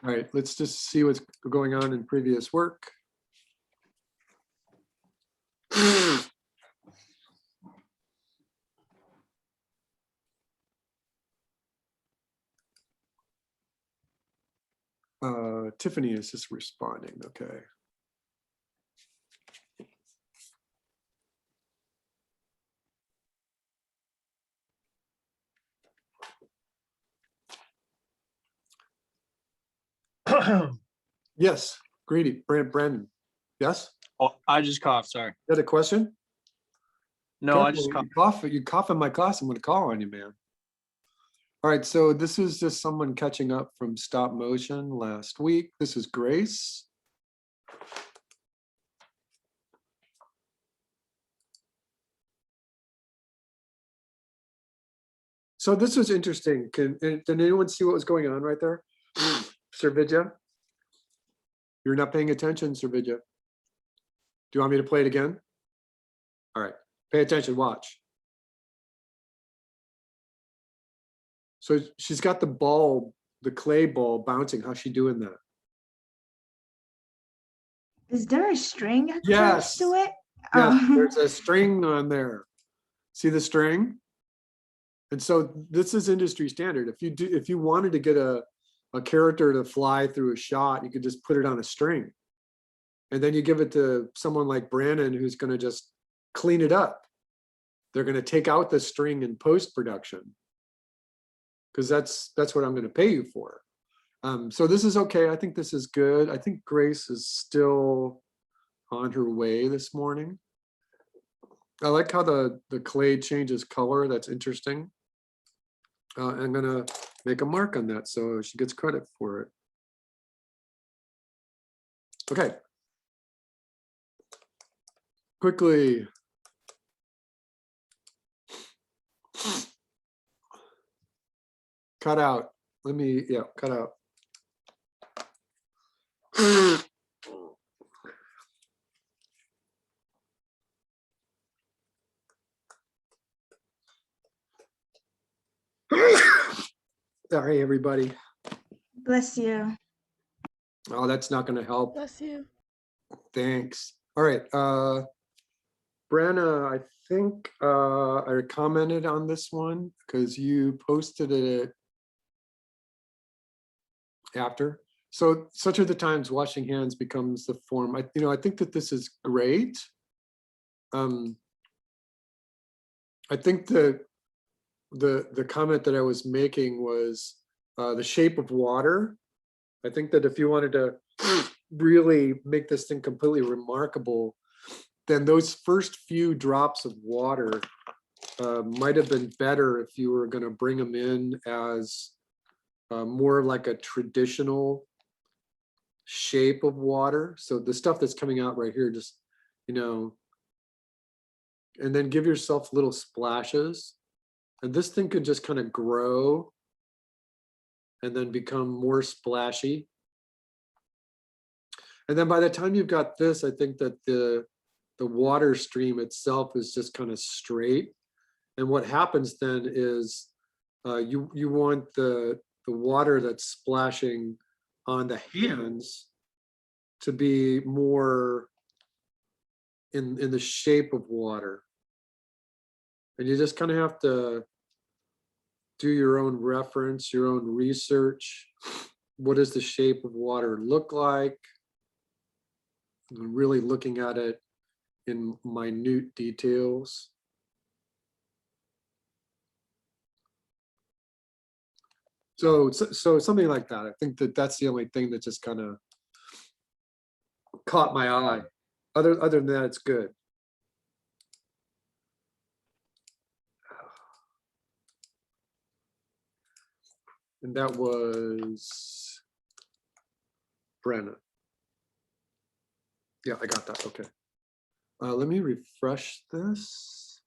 All right, let's just see what's going on in previous work. Tiffany is just responding, okay. Yes, Grady, Brandon. Yes? Oh, I just coughed, sorry. You had a question? No, I Careful, just you cough in my class, I'm gonna call on you, man. All right, so this is just someone catching up from stop motion last week. This is Grace. So this was interesting. Did anyone see what was going on right there? Sir Vidya? You're not paying attention, Sir Vidya. Do you want me to play it again? All right, pay attention, watch. So she's got the ball, the clay ball bouncing. How's she doing that? Is there a string attached Yes. to it? Yes, Oh. there's a string on there. See the string? And so this is industry standard. If you wanted to get a character to fly through a shot, you could just put it on a string. And then you give it to someone like Brandon, who's going to just clean it up. They're going to take out the string in post-production, because that's what I'm going to pay you for. So this is okay. I think this is good. I think Grace is still on her way this morning. I like how the clay changes color. That's interesting. I'm gonna make a mark on that so she gets credit for it. Okay. Quickly. Cut out. Cut out. Sorry, everybody. Bless you. Oh, that's not going to help. Bless you. Thanks. All right. Brenna, I think I commented on this one because you posted it after. So such are the times washing hands becomes the form. I think that this is great. I think the comment that I was making was the shape of water. I think that if you wanted to really make this thing completely remarkable, then those first few drops of water might have been better if you were going to bring them in as more like a traditional shape of water. So the stuff that's coming out right here, just, and then give yourself little splashes. And this thing could just kind of grow and then become more splashy. And then by the time you've got this, I think that the water stream itself is just kind of straight. And what happens then is you want the water that's splashing on the hands to be more in the shape of water. And you just kind of have to do your own reference, your own research. What does the shape of water look like? And really looking at it in minute details. So something like that. I think that that's the only thing that just kind of caught my eye. Other than that, it's good. And that was Brenna. Yeah, I got that. Okay. Let me refresh this.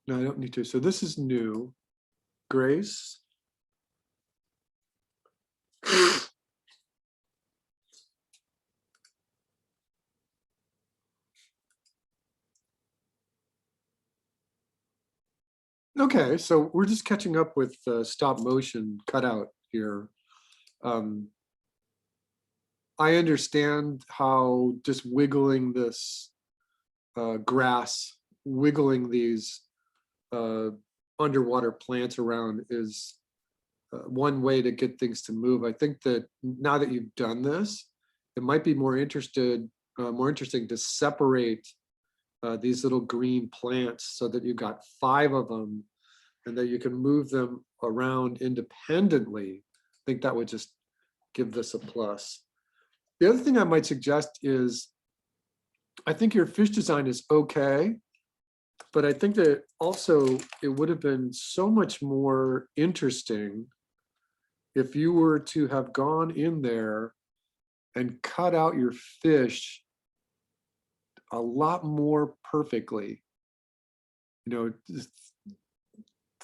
No, I don't need to. So this is new. Grace. Okay, so we're just catching up with stop motion cutout here. I understand how just wiggling this grass, wiggling these underwater plants around is one way to get things to move. I think that now that you've done this, it might be more interesting to separate these little green plants so that you've got 5 of them and that you can move them around independently. I think that would just give this a plus. The other thing I might suggest is, I think your fish design is okay, but I think that also it would have been so much more interesting if you were to have gone in there and cut out your fish a lot more perfectly. You know, just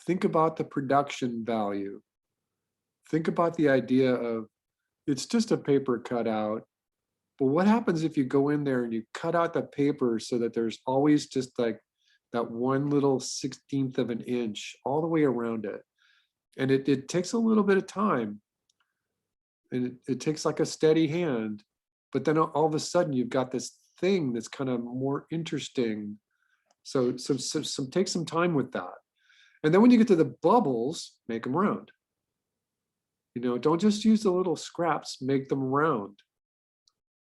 think about the production value. Think about the idea of, it's just a paper cutout, but what happens if you go in there and you cut out the paper so that there's always just like that one little 1/16 of an inch all the way around it? And it takes a little bit of time, and it takes like a steady hand, but then all of a sudden you've got this thing that's kind of more interesting. So take some time with that. And then when you get to the bubbles, make them round. You know, don't just use the little scraps, make them round.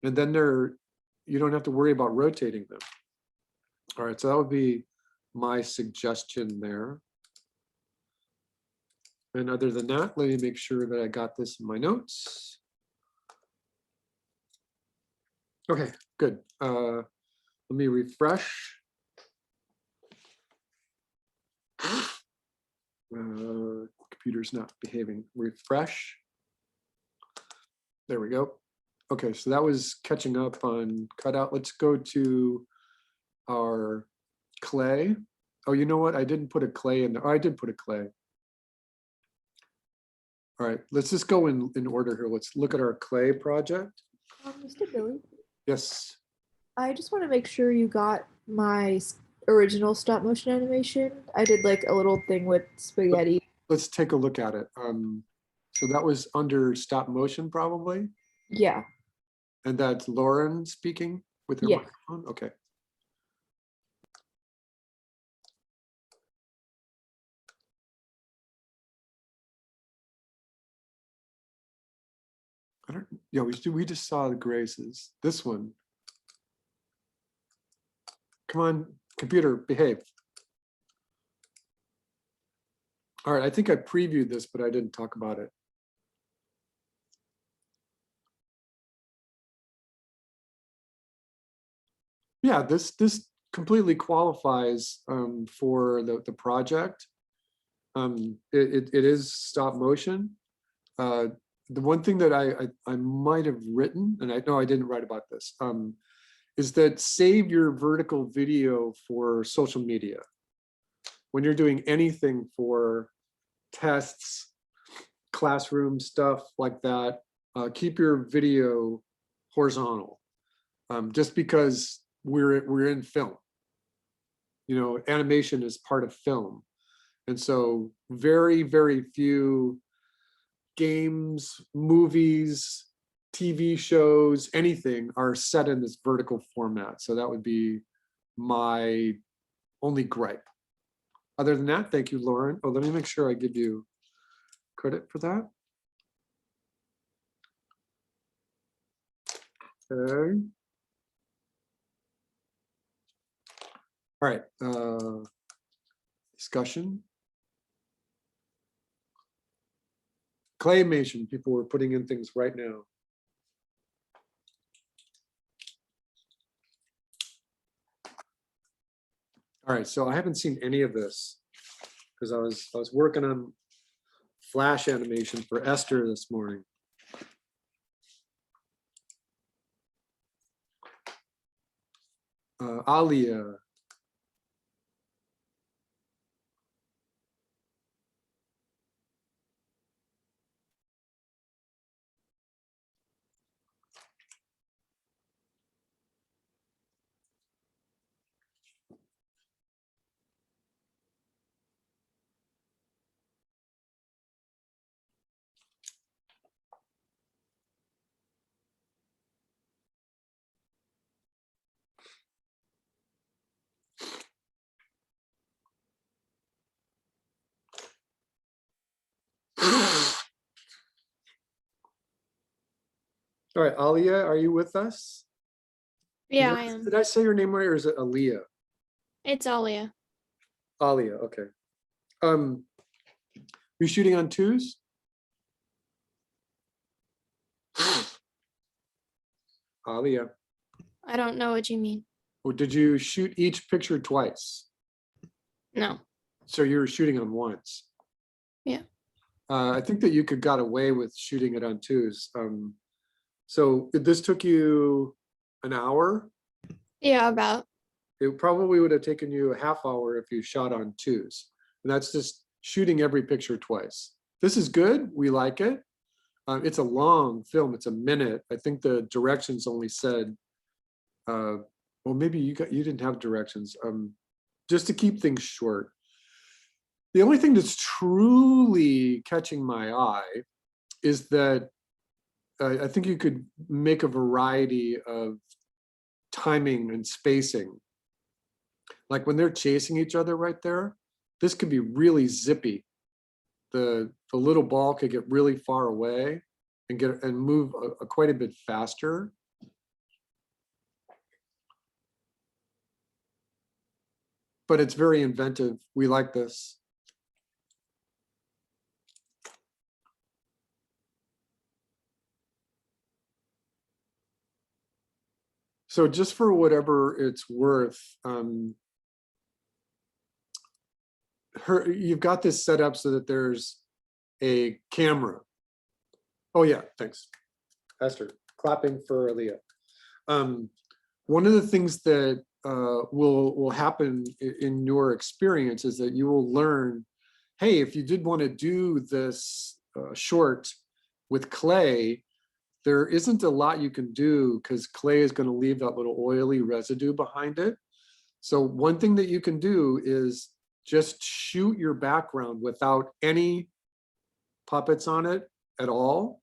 And then you don't have to worry about rotating them. All right, so that would be my suggestion there. And other than that, let me make sure that I got this in my notes. Okay, good. Let me refresh. Computer's not behaving. Refresh. There we go. Okay, so that was catching up on cutout. Let's go to our clay. Oh, you know what? I didn't put a clay in there. Oh, I did put a clay. All right, let's just go in order here. Let's look at our clay project. Mr. Billy, Yes. I just want to make sure you got my original stop motion animation. I did like a little thing with spaghetti. Let's take a look at it. So that was under stop motion probably, Yeah. and that's Lauren speaking with her Yeah. microphone. Okay. I don't. Yeah, we just saw the graces. This one. Come on, computer, behave. All right, I think I previewed this, but I didn't talk about it. Yeah, this completely qualifies for the project. It is stop motion. The one thing that I might have written, and I know I didn't write about this, is that save your vertical video for social media. When you're doing anything for tests, classroom stuff like that, keep your video horizontal. Just because we're in film. You know, animation is part of film. And so very, very few games, movies, TV shows, anything are set in this vertical format. So that would be my only gripe. Other than that, thank you, Lauren. Oh, let me make sure I give you credit for that. Okay. All right, discussion. Claymation, people were putting in things right now. All right, so I haven't seen any of this because I was working on Flash animation for Esther this morning. Alia. All right, Alia, are you with us? Yeah, I am. Did I say your name right, or is it Alia? It's Alia. Alia, okay. You're shooting on twos? Alia, I don't know what you mean. or did you shoot each picture twice? No. So you were shooting on ones? Yeah. I think that you could got away with shooting it on twos. So this took you an hour? Yeah, about. It probably would have taken you a half hour if you shot on twos. And that's just shooting every picture twice. This is good. We like it. It's a long film. It's a minute. I think the directions only said, well, maybe you didn't have directions. Just to keep things short. The only thing that's truly catching my eye is that I think you could make a variety of timing and spacing. Like when they're chasing each other right there, this could be really zippy. The little ball could get really far away and move quite a bit faster. But it's very inventive. We like this. So just for whatever it's worth, you've got this set up so that there's a camera. Oh yeah, thanks. Esther, clapping for Aaliyah. One of the things that will happen in your experience is that you will learn, hey, if you did want to do this short with clay, there isn't a lot you can do because clay is going to leave that little oily residue behind it. So one thing that you can do is just shoot your background without any puppets on it at all,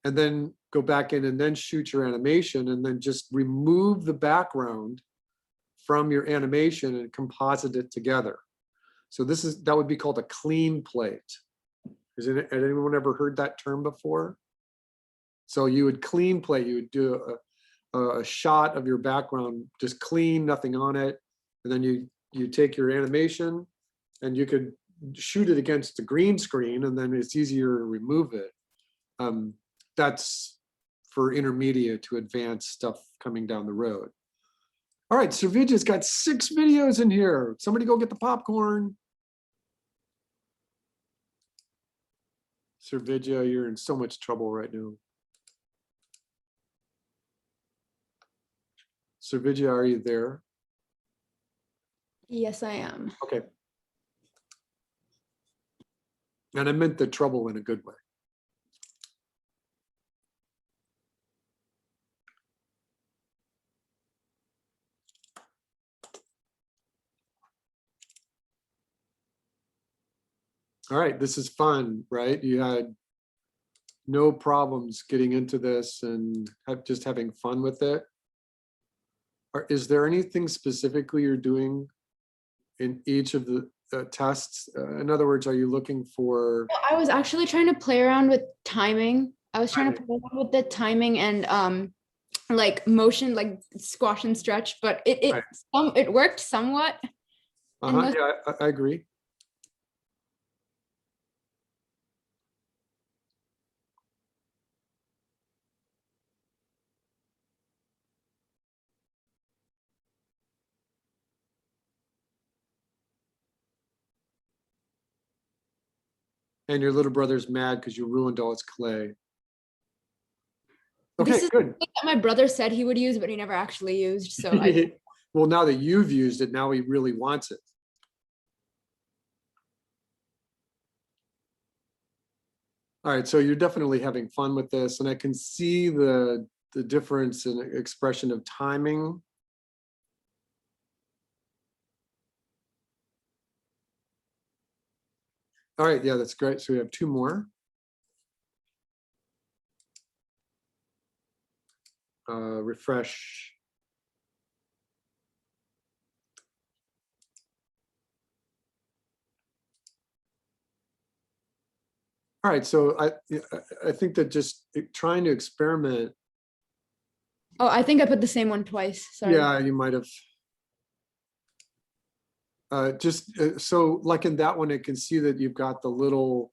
and then go back in and then shoot your animation, and then just remove the background from your animation and composite it together. So that would be called a clean plate. Has anyone ever heard that term before? So you would clean plate, you would do a shot of your background, just clean, nothing on it. And then you take your animation and you could shoot it against the green screen, and then it's easier to remove it. That's for intermediate to advanced stuff coming down the road. All right, Servidja's got 6 videos in here. Somebody go get the popcorn. Servidja, you're in so much trouble right now. Servidja, are you there? Yes, I am. Okay. And I meant the trouble in a good way. All right, this is fun, right? You had no problems getting into this and just having fun with it. Is there anything specifically you're doing in each of the tests? In other words, are you looking for? Well, I was actually trying to play around with timing. I was trying to play around with the timing and like motion, like squash and stretch, but it worked somewhat. Yeah, I agree. And your little brother's mad because you ruined all his clay. Okay, This is good. that my brother said he would use, but he never actually used. So Well, now that you've used it, now he really wants it. All right, so you're definitely having fun with this, and I can see the difference in expression of timing. All right, yeah, that's great. So we have 2 more. Refresh. All right, so I think that just trying to experiment Oh, I think I put the same one twice. Sorry. Yeah, you might have. So like in that one, I can see that you've got the little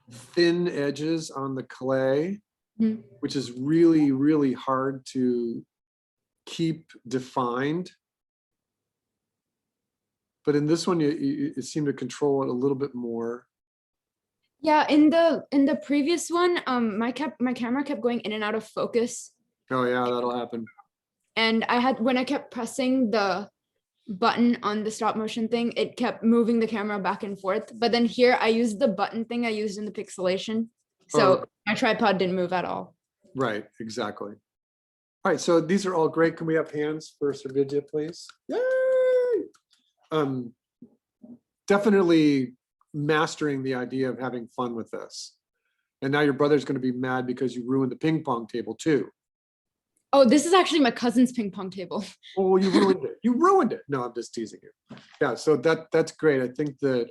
thin edges on the clay, Mhm. which is really, really hard to keep defined. But in this one, you seem to control it a little bit more. Yeah, in the previous one, my camera kept going in and out of focus. Oh yeah, that'll happen. And when I kept pressing the button on the stop motion thing, it kept moving the camera back and forth. But then here I used the button thing I used in the pixelation. So my tripod didn't move at all. Right, exactly. All right, so these are all great. Can we have hands for Servidya, please? Yay! Definitely mastering the idea of having fun with this. And now your brother's going to be mad because you ruined the ping pong table too. Oh, this is actually my cousin's ping pong table. Oh, you ruined it. You ruined it. No, I'm just teasing you. Yeah, so that's great. I think that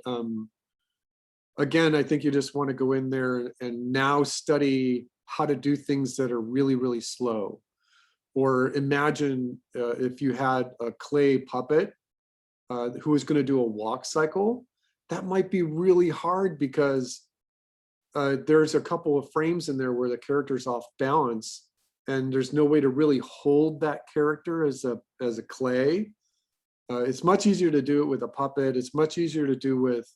again, I think you just want to go in there and now study how to do things that are really, really slow. Or imagine if you had a clay puppet who was going to do a walk cycle. That might be really hard because there's a couple of frames in there where the character's off balance and there's no way to really hold that character as a clay. It's much easier to do it with a puppet. It's much easier to do with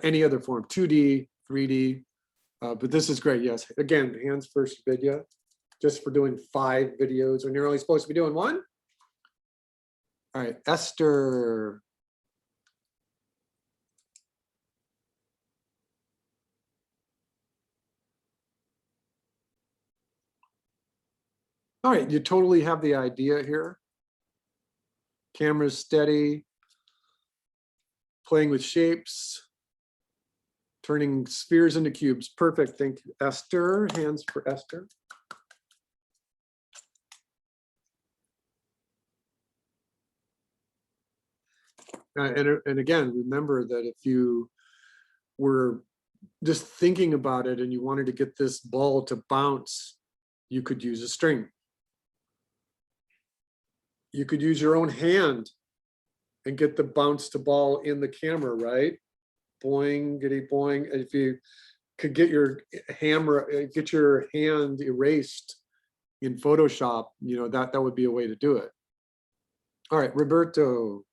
any other form, 2D, 3D. But this is great. Yes. Again, hands first video, just for doing 5 videos when you're only supposed to be doing 1. All right, Esther. All right, you totally have the idea here. Camera's steady, playing with shapes, turning spheres into cubes. Perfect, thank you. Esther, hands for Esther. And again, remember that if you were just thinking about it and you wanted to get this ball to bounce, you could use a string. You could use your own hand and get the bounce to ball in the camera, right? Boing, giddy boing. If you could get your hand erased in Photoshop, you know, that would be a way to do it. All right, Roberto.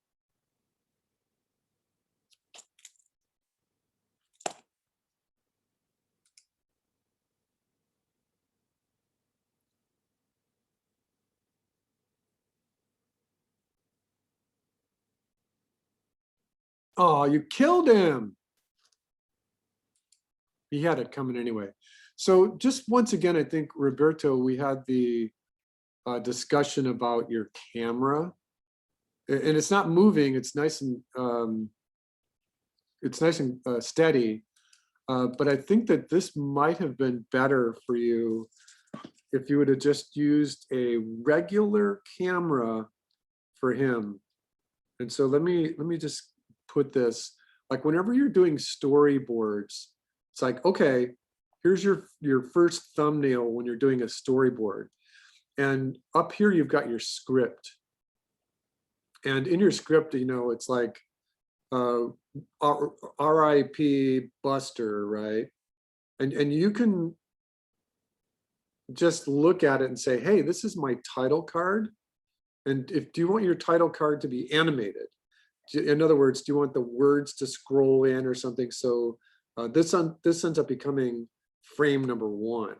Oh, you killed him. He had it coming anyway. So just once again, I think, Roberto, we had the discussion about your camera. And it's not moving, it's nice and steady. But I think that this might have been better for you if you would have just used a regular camera for him. And so let me just put this, like whenever you're doing storyboards, it's like, okay, here's your first thumbnail when you're doing a storyboard. And up here, you've got your script. And in your script, you know, it's like RIP Buster, right? And you can just look at it and say, hey, this is my title card. And do you want your title card to be animated? In other words, do you want the words to scroll in or something? So this ends up becoming frame number 1.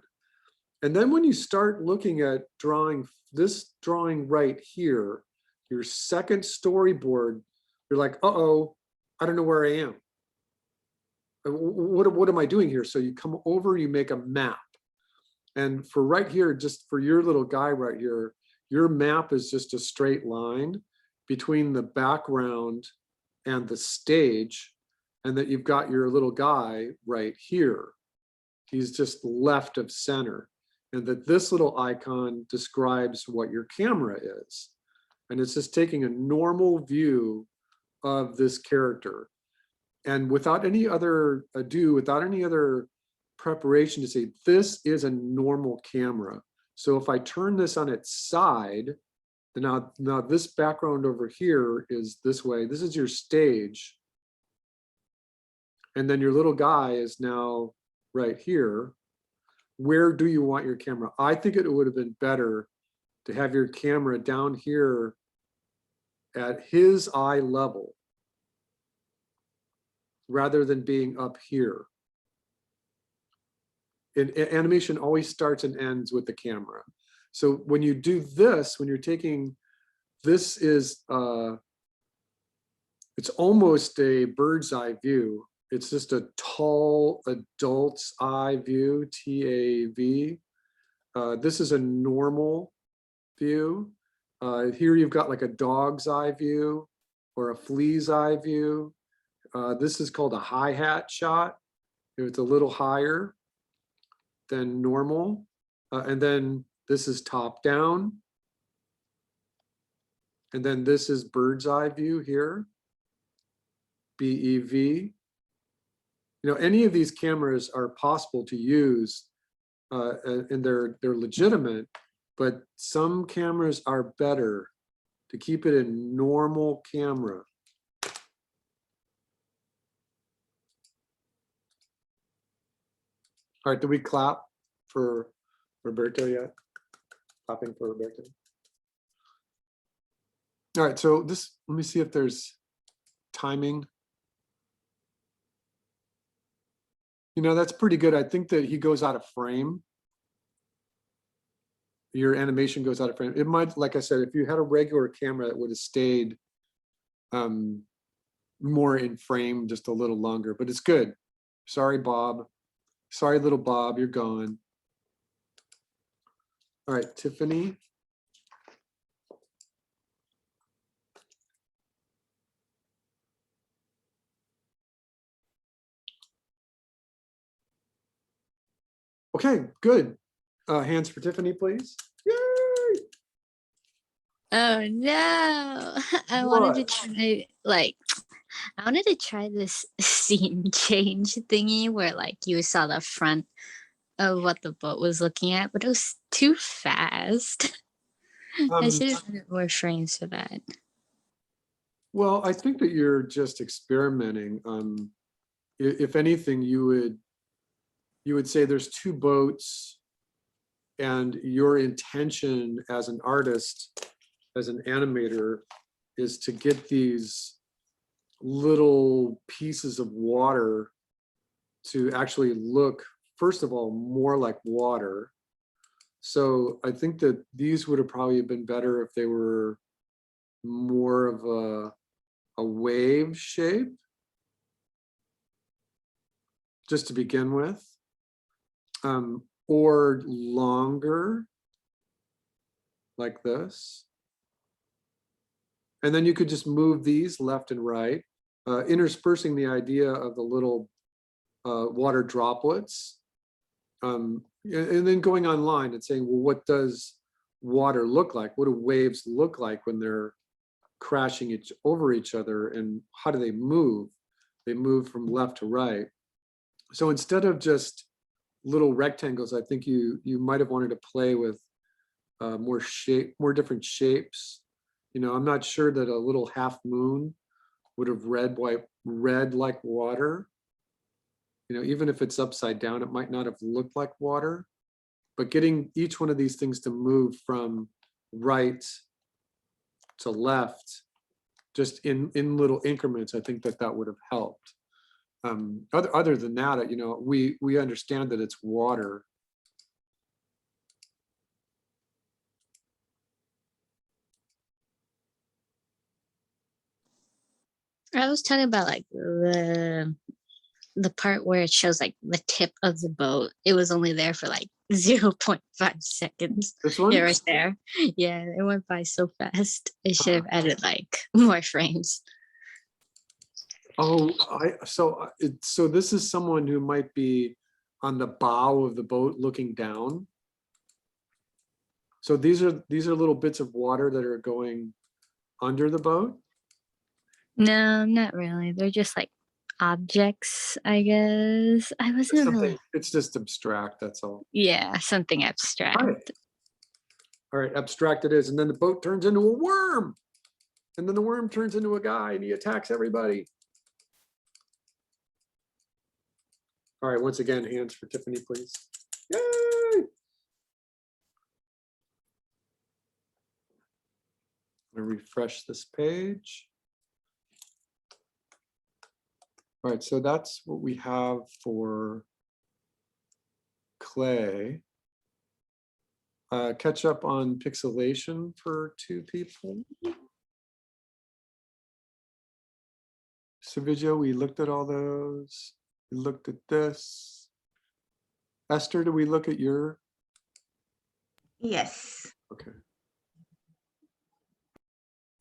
And then when you start looking at drawing right here, your second storyboard, you're like, uh-oh, I don't know where I am. What am I doing here? So you come over, you make a map. And for right here, just for your little guy right here, your map is just a straight line between the background and the stage, and that you've got your little guy right here. He's just left of center, and that this little icon describes what your camera is. And it's just taking a normal view of this character. And without any other ado, without any other preparation to say, this is a normal camera. So if I turn this on its side, then now this background over here is this way. This is your stage. And then your little guy is now right here. Where do you want your camera? I think it would have been better to have your camera down here at his eye level rather than being up here. Animation always starts and ends with the camera. So when you do this, when you're taking, this is, it's almost a bird's eye view. It's just a tall adult's eye view, TAV. This is a normal view. Here you've got like a dog's eye view or a flea's eye view. This is called a hi-hat shot. It's a little higher than normal. And then this is top down. And then this is bird's eye view here, BEV. You know, any of these cameras are possible to use and they're legitimate, but some cameras are better to keep it in normal camera. All right, do we clap for Roberto yet? Clapping for Roberto. All right, so this, let me see if there's timing. You know, that's pretty good. I think that he goes out of frame. Your animation goes out of frame. It might, like I said, if you had a regular camera, it would have stayed more in frame just a little longer, but it's good. Sorry, Bob. Sorry, little Bob, you're gone. All right, Tiffany. Okay, good. Hands for Tiffany, please. Yay! Oh no. I wanted What? to try I wanted to try this scene change thingy where like you saw the front of what the boat was looking at, but it was too fast. I should have had more frames for that. Well, I think that you're just experimenting. If anything, you would say there's two boats, and your intention as an artist, as an animator, is to get these little pieces of water to actually look, first of all, more like water. So I think that these would have probably been better if they were more of a wave shape, just to begin with, or longer, like this. And then you could just move these left and right, interspersing the idea of the little water droplets. And then going online and saying, well, what does water look like? What do waves look like when they're crashing over each other, and how do they move? They move from left to right. So instead of just little rectangles, I think you might have wanted to play with more different shapes. You know, I'm not sure that a little half moon would have read like water. You know, even if it's upside down, it might not have looked like water. But getting each one of these things to move from right to left, just in little increments, I think that would have helped. Other than that, you know, we understand that it's water. I was talking about like the part where it shows like the tip of the boat. It was only there for like 0.5 seconds. This one? Yeah, right there. Yeah, it went by so fast. It should have added like more frames. Oh, so this is someone who might be on the bow of the boat looking down. So these are little bits of water that are going under the boat. No, not really. They're just like objects, I guess. I wasn't really. It's just abstract, that's all. Yeah, something Hi. abstract. All right, abstract it is. And then the boat turns into a worm. And then the worm turns into a guy and he attacks everybody. All right, once again, hands for Tiffany, please. Yay! I'm gonna refresh this page. All right, so that's what we have for clay. Catch up on pixelation for 2 people. Savija, we looked at all those. We looked at this. Esther, did we look at your? Yes. Okay.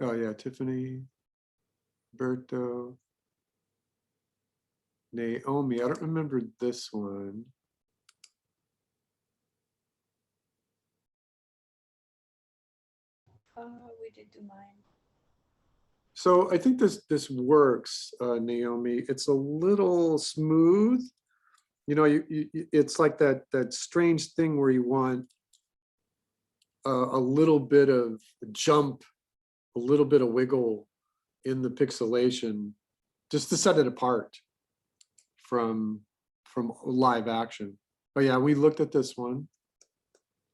Oh yeah, Tiffany, Berto, Naomi. I don't remember this one. We did do mine. So I think this works, Naomi. It's a little smooth. You know, it's like that strange thing where you want a little bit of jump, a little bit of wiggle in the pixelation, just to set it apart from live action. Oh yeah, we looked at this one.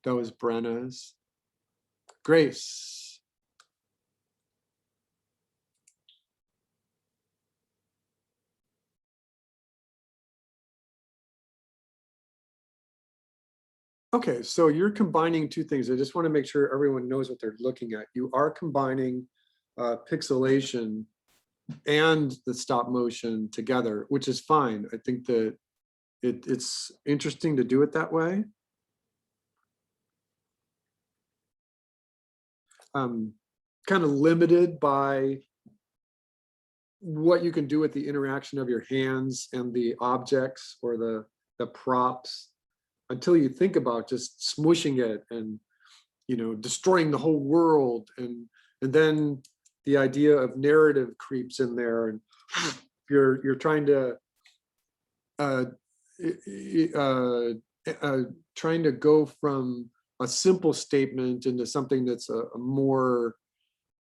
That was Brenna's. Grace. Okay, so you're combining 2 things. I just want to make sure everyone knows what they're looking at. You are combining pixelation and the stop motion together, which is fine. I think that it's interesting to do it that way. Kind of limited by what you can do with the interaction of your hands and the objects or the props, until you think about just smushing it and, you know, destroying the whole world. And then the idea of narrative creeps in there, and you're trying to trying to go from a simple statement into something that's a more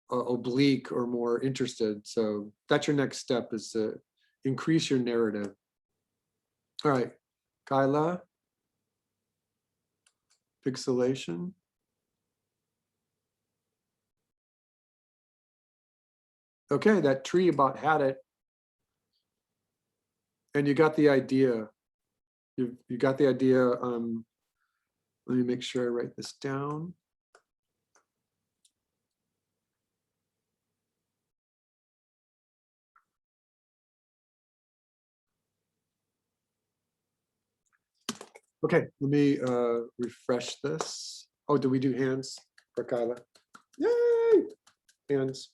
oblique or more interested. So that's your next step, is to increase your narrative. All right, Kyla. Pixelation. Okay, that tree about had it. And you got the idea. You got the idea. Let me make sure I write this down. Okay, let me refresh this. Oh, do we do hands for Kyla? Yay! Hands.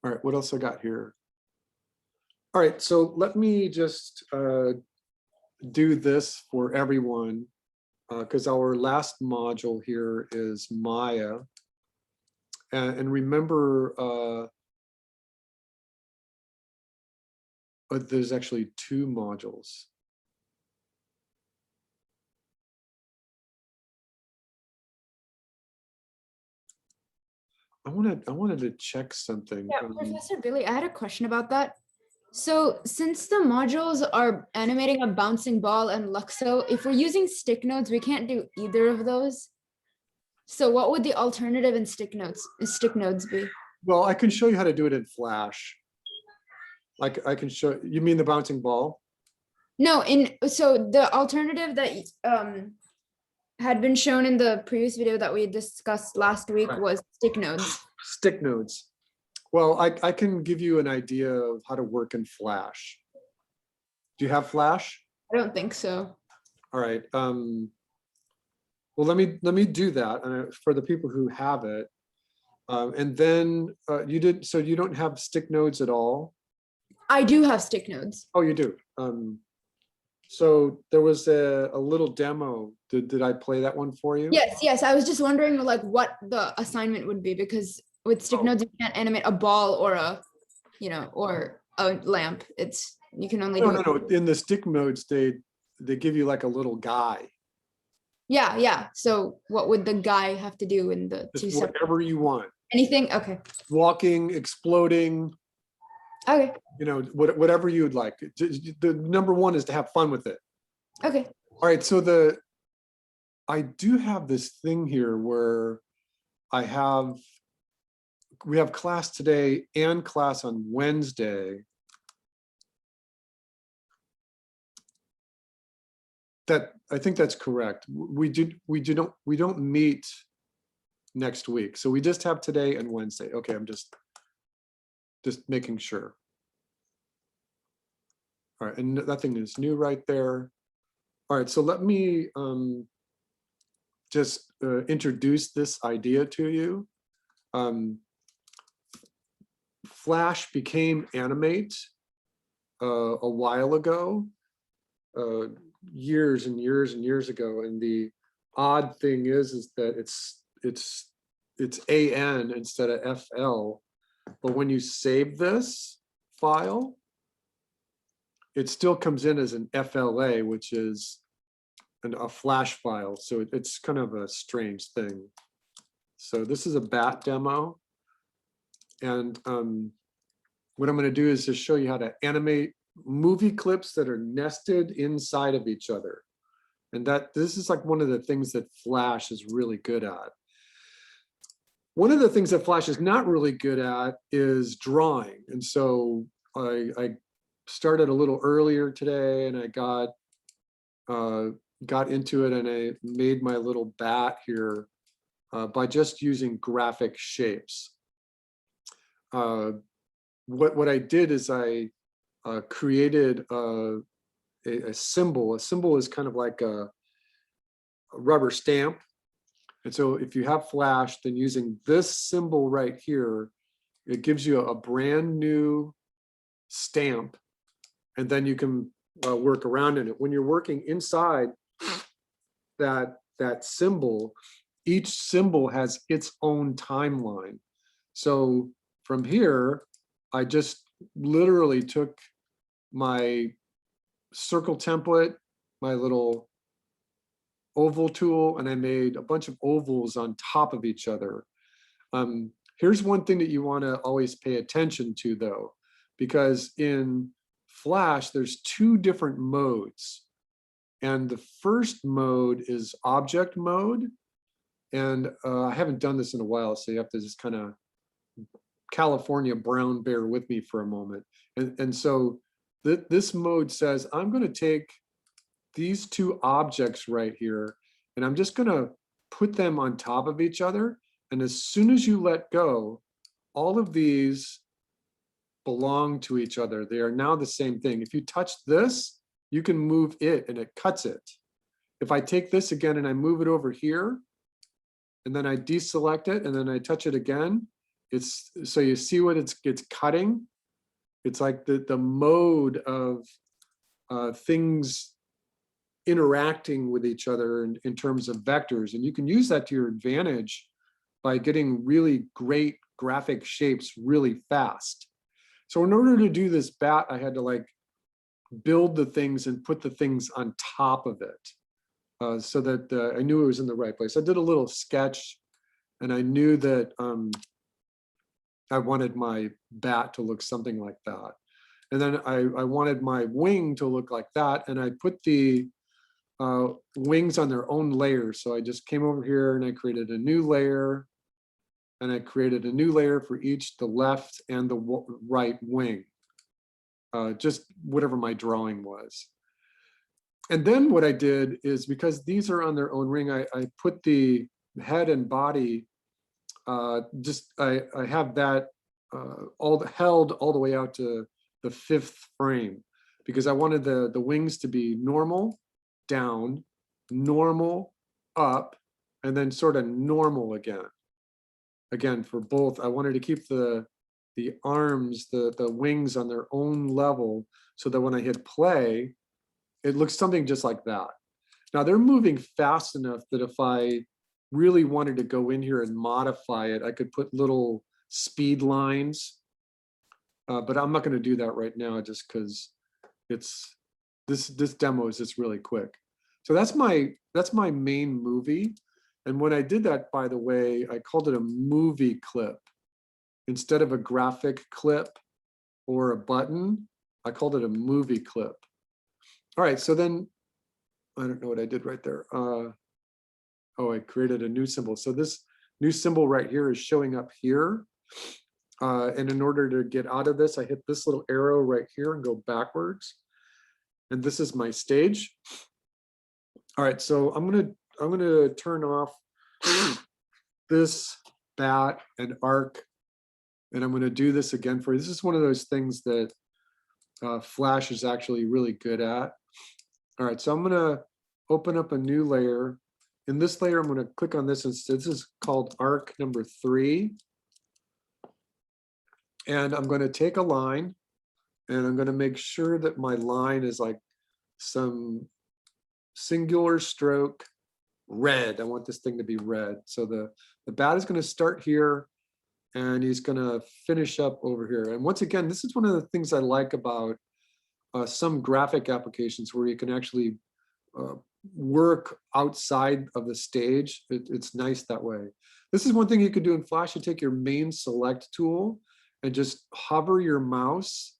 All right, what else I got here? All right, so let me just do this for everyone, because our last module here is Maya. And remember, but there's actually 2 modules. I wanted to check something. Yeah, Professor Billy, I had a question about that. So since the modules are animating a bouncing ball and Luxo, if we're using stick nodes, we can't do either of those. So what would the alternative in stick nodes be? Well, I can show you how to do it in Flash. Like I can show, you mean the bouncing ball? No, so the alternative that had been shown in the previous video that we discussed last week Right. was stick nodes. Stick nodes. Well, I can give you an idea of how to work in Flash. Do you have Flash? I don't think so. All right. Well, let me do that for the people who have it. And then you don't have stick nodes at all? I do have stick nodes. Oh, you do. So there was a little demo. Did I play that one for you? Yes. I was just wondering like what the assignment would be, because with stick nodes, you can't animate a ball or or a lamp. You can only do No. In the stick nodes, they give you like a little guy. Yeah, yeah. So what would the guy have to do in the two Just separate? whatever you want. Anything? Okay. Walking, exploding, Okay. you know, whatever you would like. The number one is to have fun with it. Okay. All right, so I do have this thing here where we have class today and class on Wednesday. That, I think that's correct. We don't meet next week. So we just have today and Wednesday. Okay, I'm just making sure. All right, and nothing is new right there. All right, so let me just introduce this idea to you. Flash became Animate a while ago, years and years and years ago. And the odd thing is that it's AN instead of FL. But when you save this file, it still comes in as an FLA, which is a Flash file. So it's kind of a strange thing. So this is a BAT demo. And what I'm going to do is just show you how to animate movie clips that are nested inside of each other. And this is like one of the things that Flash is really good at. One of the things that Flash is not really good at is drawing. And so I started a little earlier today, and I got into it, and I made my little bat here by just using graphic shapes. What I did is I created a symbol. A symbol is kind of like a rubber stamp. And so if you have Flash, then using this symbol right here, it gives you a brand new stamp, and then you can work around in it. When you're working inside that symbol, each symbol has its own timeline. So from here, I just literally took my circle template, my little oval tool, and I made a bunch of ovals on top of each other. Here's one thing that you want to always pay attention to, though, because in Flash, there's two different modes. And the first mode is object mode. And I haven't done this in a while, so you have to just kind of California brown bear with me for a moment. And so this mode says, I'm going to take these two objects right here, and I'm just going to put them on top of each other. And as soon as you let go, all of these belong to each other. They are now the same thing. If you touch this, you can move it and it cuts it. If I take this again and I move it over here, and then I deselect it, and then I touch it again, so you see what it's cutting. It's like the mode of things interacting with each other in terms of vectors. And you can use that to your advantage by getting really great graphic shapes really fast. So in order to do this bat, I had to like build the things and put the things on top of it so that I knew it was in the right place. I did a little sketch, and I knew that I wanted my bat to look something like that. And then I wanted my wing to look like that. And I put the wings on their own layers. So I just came over here and I created a new layer, and I created a new layer for each, the left and the right wing, just whatever my drawing was. And then what I did is, because these are on their own ring, I put the head and body, I have that held all the way out to the 5th frame, because I wanted the wings to be normal, down, normal, up, and then sort of normal again. Again, for both, I wanted to keep the arms, the wings on their own level, so that when I hit play, it looks something just like that. Now they're moving fast enough that if I really wanted to go in here and modify it, I could put little speed lines, but I'm not going to do that right now, just because this demo is just really quick. So that's my main movie. And when I did that, by the way, I called it a movie clip. Instead of a graphic clip or a button, I called it a movie clip. All right, so then, I don't know what I did right there. Oh, I created a new symbol. So this new symbol right here is showing up here. And in order to get out of this, I hit this little arrow right here and go backwards. And this is my stage. All right, so I'm gonna turn off this bat and arc, and I'm gonna do this again for you. This is one of those things that Flash is actually really good at. All right, so I'm gonna open up a new layer. In this layer, I'm gonna click on this, and this is called arc number 3. And I'm gonna take a line, and I'm gonna make sure that my line is like some singular stroke red. I want this thing to be red. So the bat is gonna start here, and he's gonna finish up over here. And once again, this is one of the things I like about some graphic applications where you can actually work outside of the stage. It's nice that way. This is one thing you could do in Flash. You take your main select tool and just hover your mouse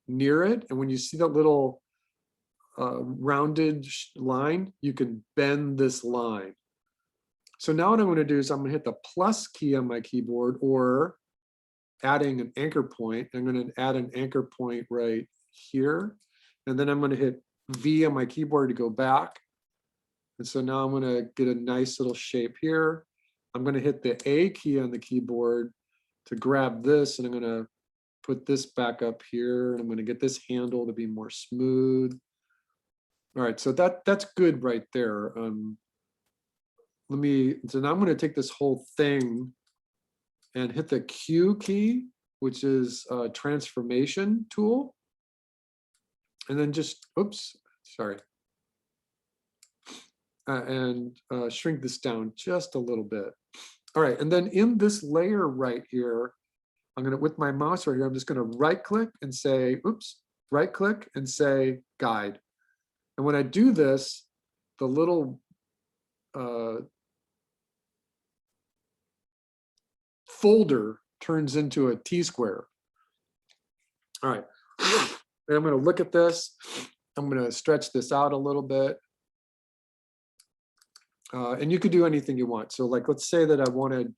near it. And when you see that little rounded line, you can bend this line. So now what I'm going to do is I'm going to hit the plus key on my keyboard, or adding an anchor point. I'm going to add an anchor point right here. And then I'm going to hit V on my keyboard to go back. And so now I'm going to get a nice little shape here. I'm going to hit the A key on the keyboard to grab this, and I'm going to put this back up here, and I'm going to get this handle to be more smooth. All right, so that's good right there. So now I'm going to take this whole thing and hit the Q key, which is a transformation tool. And then just, oops, sorry. Shrink this down just a little bit. All right, and then in this layer right here, I'm gonna, with my mouse right here, I'm just gonna right click and say, oops, right click and say guide. And when I do this, the little folder turns into a T-square. All right, and I'm gonna look at this. I'm gonna stretch this out a little bit. And you could do anything you want. So like, let's say that I wanted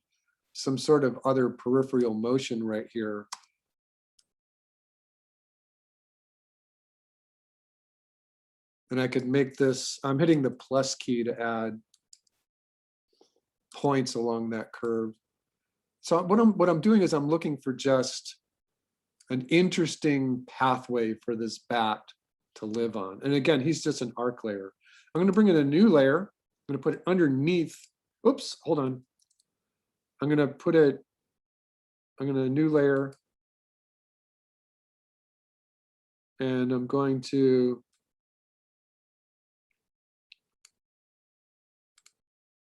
some sort of other peripheral motion right here. And I could make this, I'm hitting the plus key to add points along that curve. So what I'm doing is I'm looking for just an interesting pathway for this bat to live on. And again, he's just an arc layer. I'm gonna bring in a new layer. I'm gonna put it underneath, oops, hold on. I'm gonna put it, new layer. And I'm going to,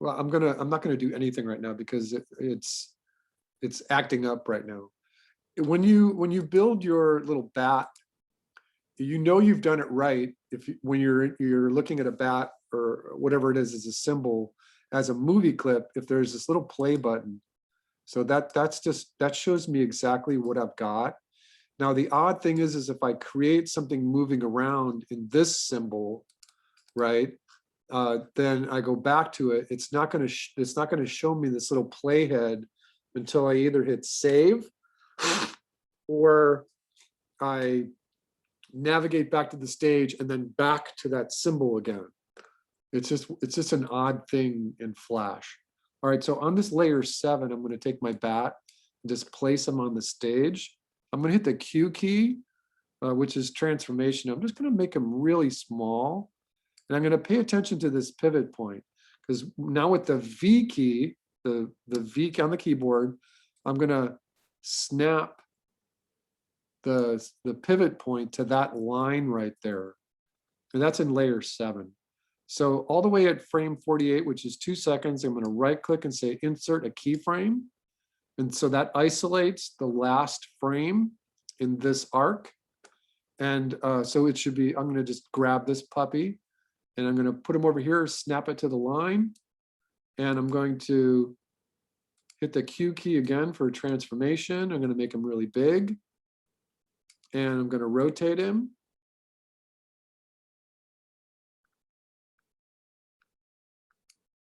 well, I'm not gonna do anything right now because it's acting up right now. When you build your little bat, you know you've done it right when you're looking at a bat or whatever it is as a symbol, as a movie clip, if there's this little play button. So that shows me exactly what I've got. Now the odd thing is if I create something moving around in this symbol, right? Then I go back to it. It's not going to show me this little playhead until I either hit save or I navigate back to the stage and then back to that symbol again. It's just an odd thing in Flash. All right, so on this layer 7, I'm going to take my bat and just place them on the stage. I'm going to hit the Q key, which is transformation. I'm just going to make them really small. And I'm going to pay attention to this pivot point, because now with the V key, the V key on the keyboard, I'm going to snap the pivot point to that line right there. And that's in layer 7. So all the way at frame 48, which is 2 seconds, I'm going to right click and say insert a keyframe. And so that isolates the last frame in this arc. And so it should be, I'm going to just grab this puppy And I'm going to put them over here, snap it to the line. And I'm going to hit the Q key again for transformation. I'm going to make him really big. And I'm going to rotate him.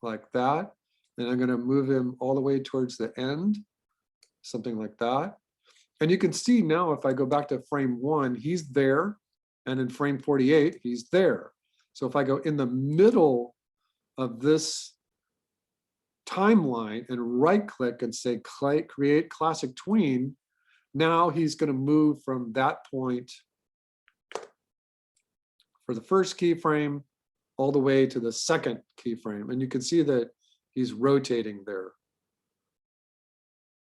Like that. And I'm going to move him all the way towards the end, something like that. And you can see now, if I go back to frame 1, he's there. And in frame 48, he's there. So if I go in the middle of this timeline and right click and say create classic tween, now he's going to move from that point for the first keyframe all the way to the second keyframe. And you can see that he's rotating there.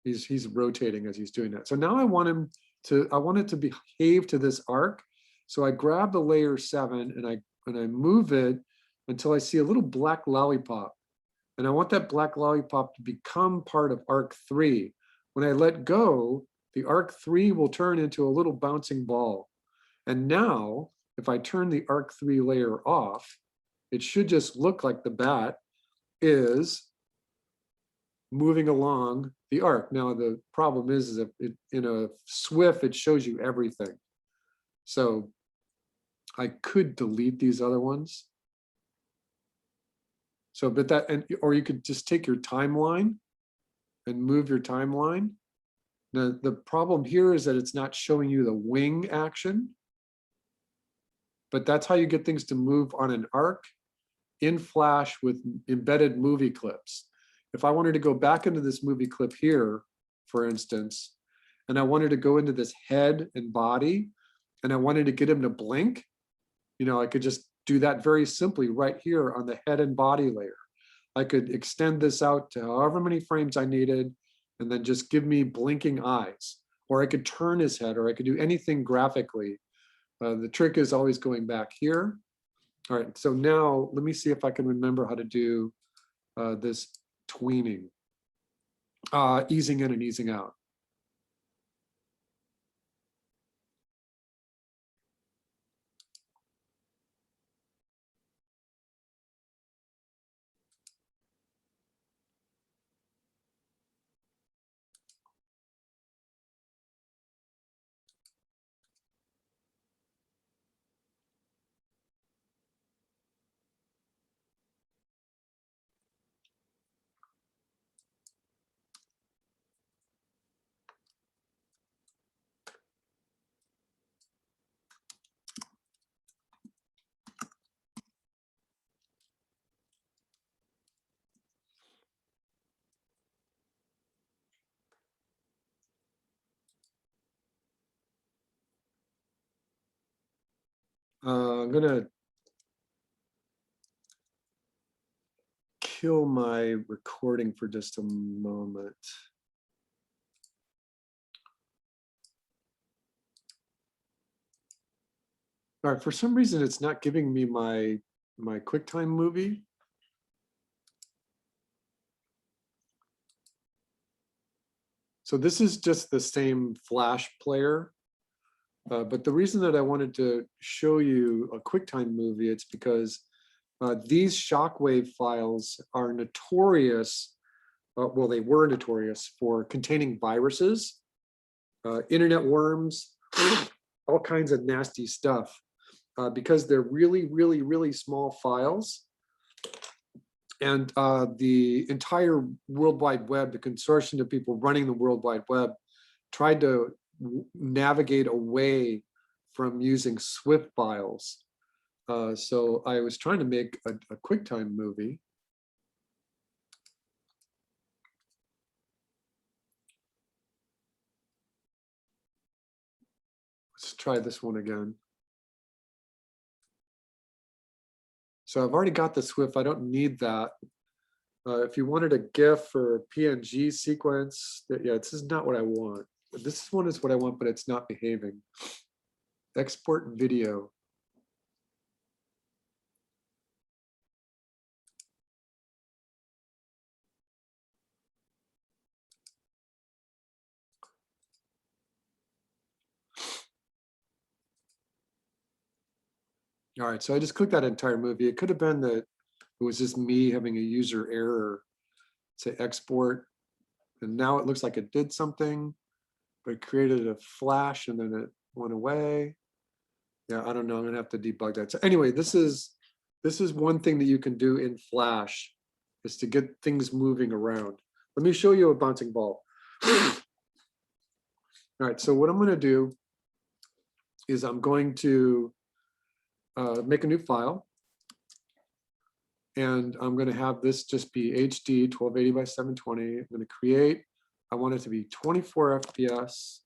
He's rotating as he's doing that. So now I want it to behave to this arc. So I grab the layer 7 and I move it until I see a little black lollipop. And I want that black lollipop to become part of arc 3. When I let go, the arc 3 will turn into a little bouncing ball. And now, if I turn the arc 3 layer off, it should just look like the bat is moving along the arc. Now, the problem is that in a SWF, it shows you everything. So I could delete these other ones. So, but that, or you could just take your timeline and move your timeline. Now, the problem here is that it's not showing you the wing action, but that's how you get things to move on an arc in Flash with embedded movie clips. If I wanted to go back into this movie clip here, for instance, and I wanted to go into this head and body, and I wanted to get him to blink, I could just do that very simply right here on the head and body layer. I could extend this out to however many frames I needed, and then just give me blinking eyes. Or I could turn his head, or I could do anything graphically. The trick is always going back here. All right, so now let me see if I can remember how to do this tweening, easing in and easing out. I'm gonna kill my recording for just a moment. All right, for some reason, it's not giving me my QuickTime movie. So this is just the same Flash player. But the reason that I wanted to show you a QuickTime movie, it's because these Shockwave files are notorious, well, they were notorious for containing viruses, internet worms, all kinds of nasty stuff, because they're really, really, really small files. And the entire World Wide Web, the consortium of people running the World Wide Web, tried to navigate away from using SWF files. So I was trying to make a QuickTime movie. Let's try this one again. So I've already got the SWF, I don't need that. If you wanted a GIF or PNG sequence, yeah, this is not what I want. This one is what I want, but it's not behaving. Export video. All right, so I just clicked that entire movie. It could have been that it was just me having a user error. Say export, and now it looks like it did something, but it created a flash and then it went away. Yeah, I don't know. I'm gonna have to debug that. So anyway, this is one thing that you can do in Flash, is to get things moving around. Let me show you a bouncing ball. All right, so what I'm gonna do is I'm going to make a new file. And I'm going to have this just be HD 1280 by 720. I'm going to create, I want it to be 24 FPS,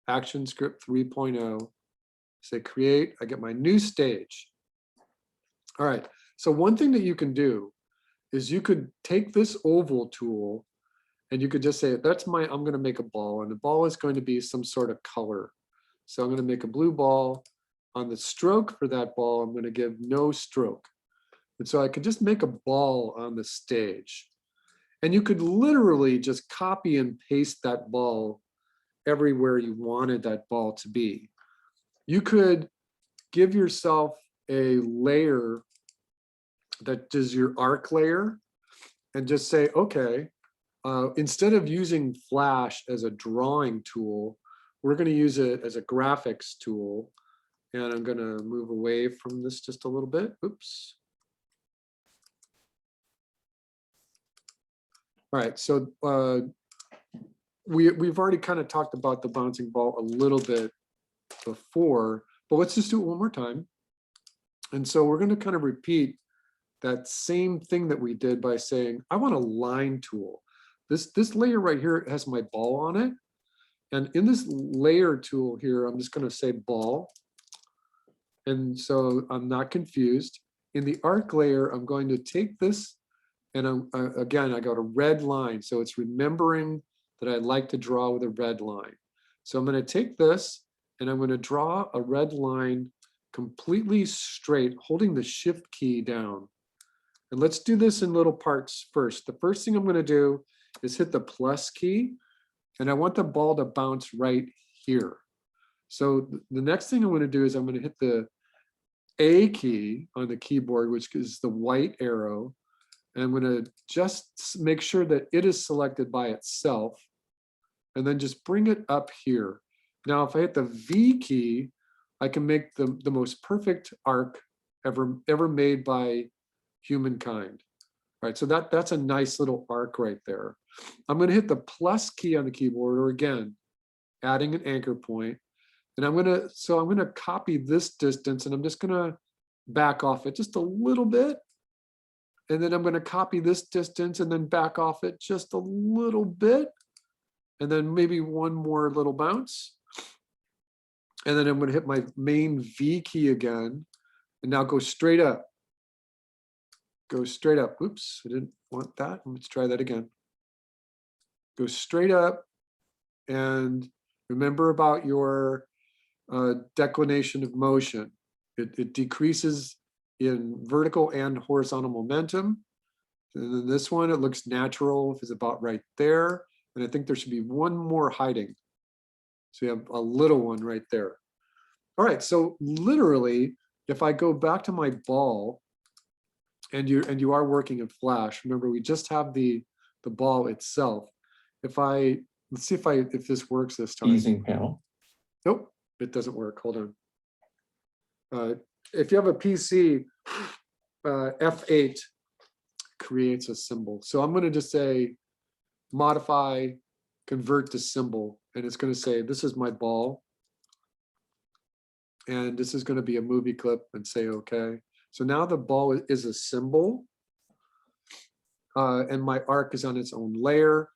ActionScript 3.0. Say create, I get my new stage. All right, so one thing that you can do is you could take this oval tool and you could just say, that's my, I'm going to make a ball, and the ball is going to be some sort of color. So I'm going to make a blue ball. On the stroke for that ball, I'm going to give no stroke. And so I could just make a ball on the stage. And you could literally just copy and paste that ball everywhere you wanted that ball to be. You could give yourself a layer that is your arc layer and just say, okay, instead of using Flash as a drawing tool, we're going to use it as a graphics tool. And I'm going to move away from this just a little bit. Oops. All right, so we've already kind of talked about the bouncing ball a little bit before, but let's just do it one more time. And so we're going to kind of repeat that same thing that we did by saying, I want a line tool. This layer right here has my ball on it. And in this layer tool here, I'm just going to say ball. And so I'm not confused. In the arc layer, I'm going to take this, and again, I got a red line. So it's remembering that I like to draw with a red line. So I'm going to take this and I'm going to draw a red line completely straight, holding the shift key down. And let's do this in little parts first. The first thing I'm going to do is hit the plus key, and I want the ball to bounce right here. So the next thing I'm going to do is I'm going to hit the A key on the keyboard, which is the white arrow. And I'm going to just make sure that it is selected by itself, and then just bring it up here. Now, if I hit the V key, I can make the most perfect arc ever made by humankind. All right, so that's a nice little arc right there. I'm going to hit the plus key on the keyboard, or again, adding an anchor point. And I'm going to copy this distance, and I'm just going to back off it just a little bit. And then I'm going to copy this distance and then back off it just a little bit. And then maybe one more little bounce. And then I'm going to hit my main V key again. And now go straight up. Go straight up. Oops, I didn't want that. Let's try that again. Go straight up. And remember about your declination of motion. It decreases in vertical and horizontal momentum. And then this one, it looks natural, is about right there. And I think there should be one more hiding. So you have a little one right there. All right, so literally, if I go back to my ball, and you are working in Flash, remember we just have the ball itself. Let's see if this works this time. Easing panel. Nope, it doesn't work. Hold on. If you have a PC, F8 creates a symbol. So I'm going to just say modify, convert to symbol, and it's going to say this is my ball, and this is going to be a movie clip, and say okay. So now the ball is a symbol, and my arc is on its own layer.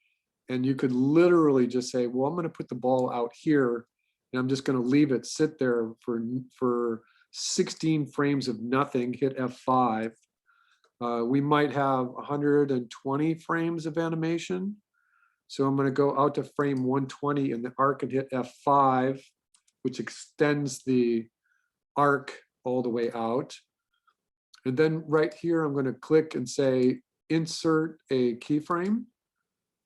And you could literally just say, well, I'm going to put the ball out here, and I'm just going to leave it sit there for 16 frames of nothing, hit F5. We might have 120 frames of animation. So I'm going to go out to frame 120 in the arc and hit F5, which extends the arc all the way out. And then right here, I'm going to click and say, insert a keyframe,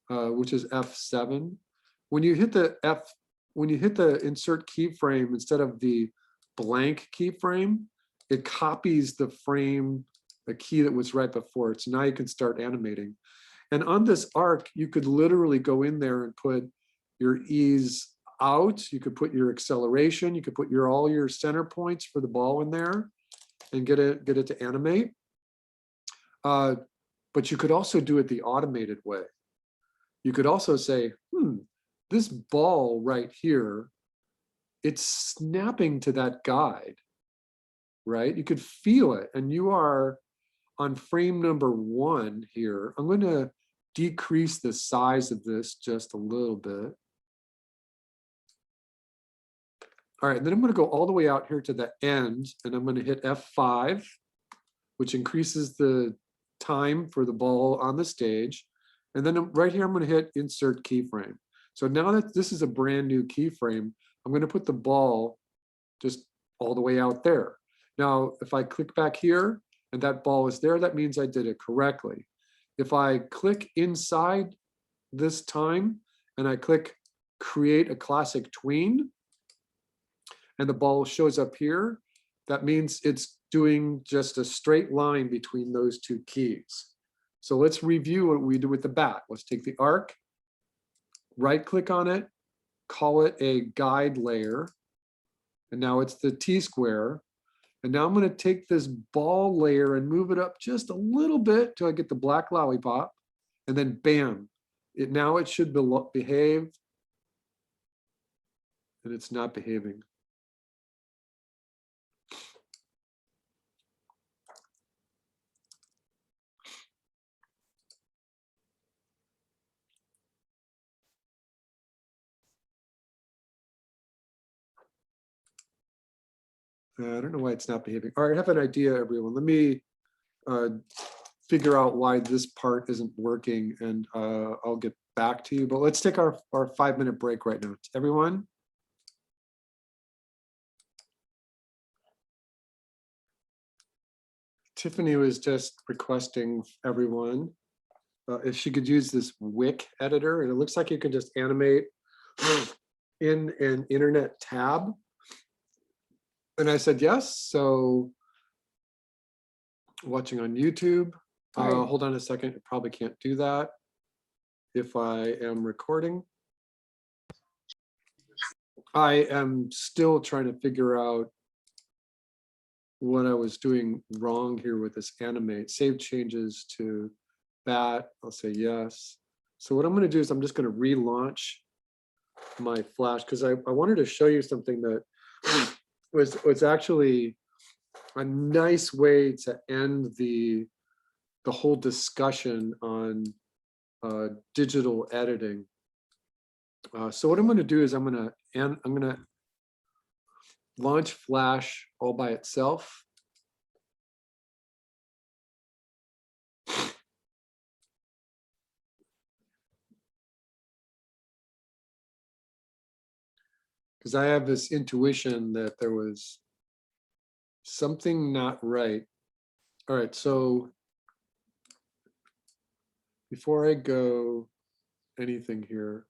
which is F7. When you hit the insert keyframe, instead of the blank keyframe, it copies the frame, the key that was right before it. So now you can start animating. And on this arc, you could literally go in there and put your ease out. You could put your acceleration. You could put all your center points for the ball in there and get it to animate. But you could also do it the automated way. You could also say, this ball right here, it's snapping to that guide, right? You could feel it, and you are on frame number 1 here. I'm going to decrease the size of this just a little bit. All right, then I'm going to go all the way out here to the end, and I'm going to hit F5, which increases the time for the ball on the stage. And then right here, I'm going to hit insert keyframe. So now that this is a brand new keyframe, I'm going to put the ball just all the way out there. Now, if I click back here and that ball is there, that means I did it correctly. If I click inside this time and I click create a classic tween, and the ball shows up here, that means it's doing just a straight line between those 2 keys. So let's review what we do with the bat. Let's take the arc, right click on it, call it a guide layer, and now it's the T-square. And now I'm going to take this ball layer and move it up just a little bit till I get the black lollipop, and then bam, now it should behave, and it's not behaving. I don't know why it's not behaving. All right, I have an idea, everyone. Let me figure out why this part isn't working, and I'll get back to you. But let's take our 5-minute break right now. Everyone. Tiffany was just requesting everyone if she could use this Wick editor, and it looks like you can just animate in an internet tab. And I said yes. So watching on YouTube. Hold on a second. You probably can't do that if I am recording. I am still trying to figure out what I was doing wrong here with this animate. Save changes to bat. I'll say yes. So what I'm going to do is I'm just going to relaunch my Flash, because I wanted to show you something that was actually a nice way to end the whole discussion on digital editing. So what I'm going to do is I'm going to launch Flash all by itself. Because I have this intuition that there was something not right. All right, so before I go anything here,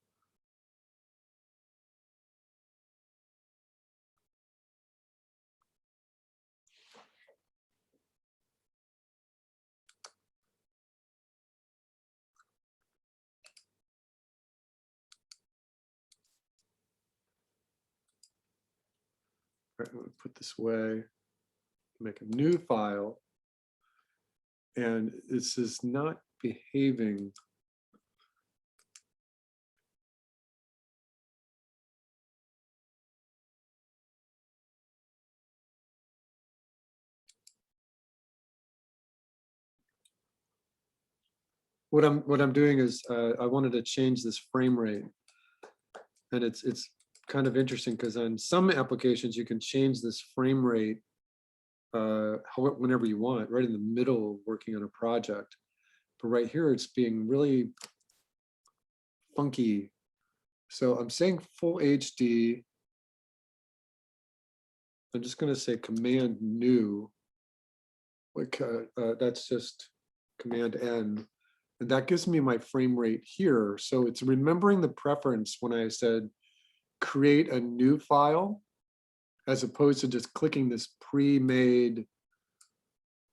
I'm going to put this away, make a new file, and this is not behaving. What I'm doing is I wanted to change this frame rate, and it's kind of interesting because on some applications you can change this frame rate whenever you want, right in the middle of working on a project. But right here it's being really funky. So I'm saying full HD. I'm just going to say command new. Like that's just command N. And that gives me my frame rate here. So it's remembering the preference when I said create a new file. as opposed to just clicking this pre-made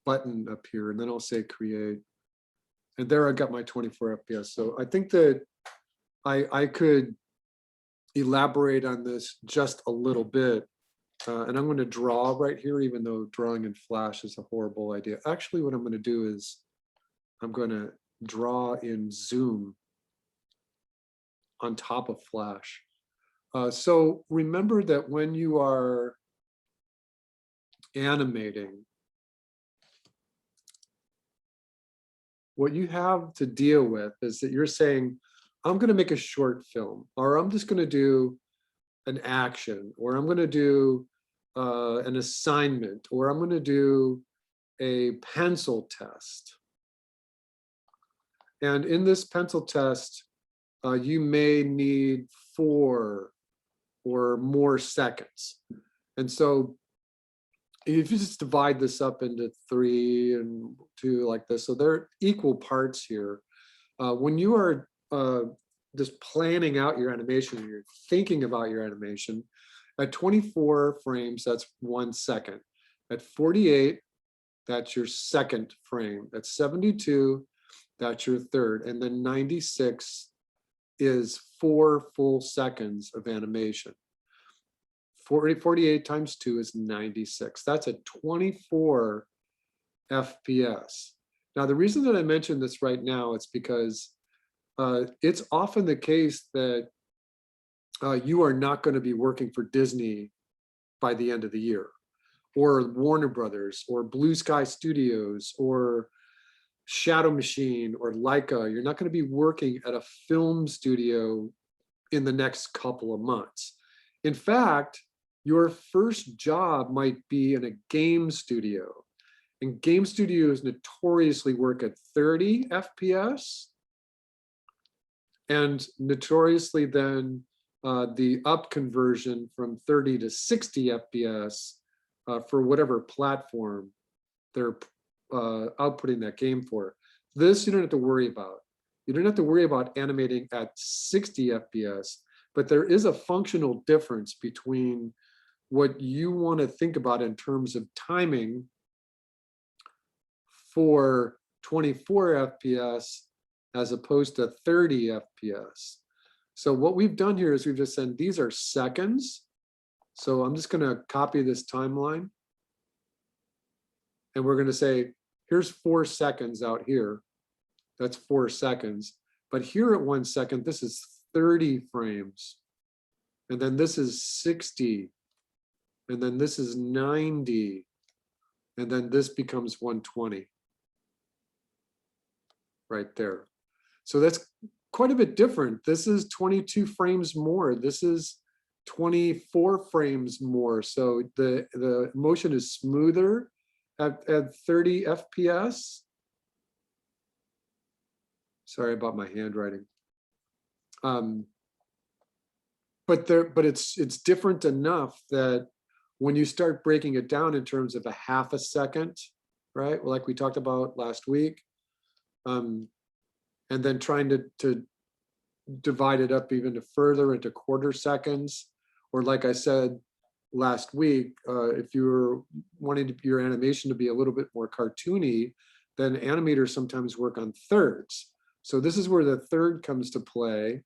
button up here, and then I'll say create. And there I got my 24 FPS. So I think that I could elaborate on this just a little bit. And I'm going to draw right here, even though drawing in Flash is a horrible idea. Actually, what I'm going to do is I'm going to draw in Zoom on top of Flash. So remember that when you are animating, what you have to deal with is that you're saying, I'm going to make a short film, or I'm just going to do an action, or I'm going to do an assignment, or I'm going to do a pencil test. And in this pencil test, you may need 4 or more seconds. And so if you just divide this up into 3 and 2 like this, so they're equal parts here. When you are just planning out your animation, you're thinking about your animation, at 24 frames, that's 1 second. At 48, that's your second frame. At 72, that's your third. And then 96 is 4 full seconds of animation. 48 times 2 is 96. That's a 24 FPS. Now, the reason that I mention this right now is because it's often the case that you are not going to be working for Disney by the end of the year, or Warner Brothers, or Blue Sky Studios, or Shadow Machine, or Leica. You're not going to be working at a film studio in the next couple of months. In fact, your first job might be in a game studio. And game studios notoriously work at 30 FPS. And notoriously then the up conversion from 30 to 60 FPS for whatever platform they're outputting that game for. This you don't have to worry about. You don't have to worry about animating at 60 FPS, but there is a functional difference between what you want to think about in terms of timing for 24 FPS as opposed to 30 FPS. So what we've done here is we've just said these are seconds. So I'm just going to copy this timeline. And we're going to say, here's 4 seconds out here. That's 4 seconds. But here at 1 second, this is 30 frames. And then this is 60. And then this is 90. And then this becomes 120. Right there. So that's quite a bit different. This is 22 frames more. This is 24 frames more. So the motion is smoother at 30 FPS. Sorry about my handwriting. But it's different enough that when you start breaking it down in terms of a half a second, right? Like we talked about last week, and then trying to divide it up even further into quarter seconds, or like I said last week, if you're wanting your animation to be a little bit more cartoony, then animators sometimes work on thirds. So this is where the third comes to play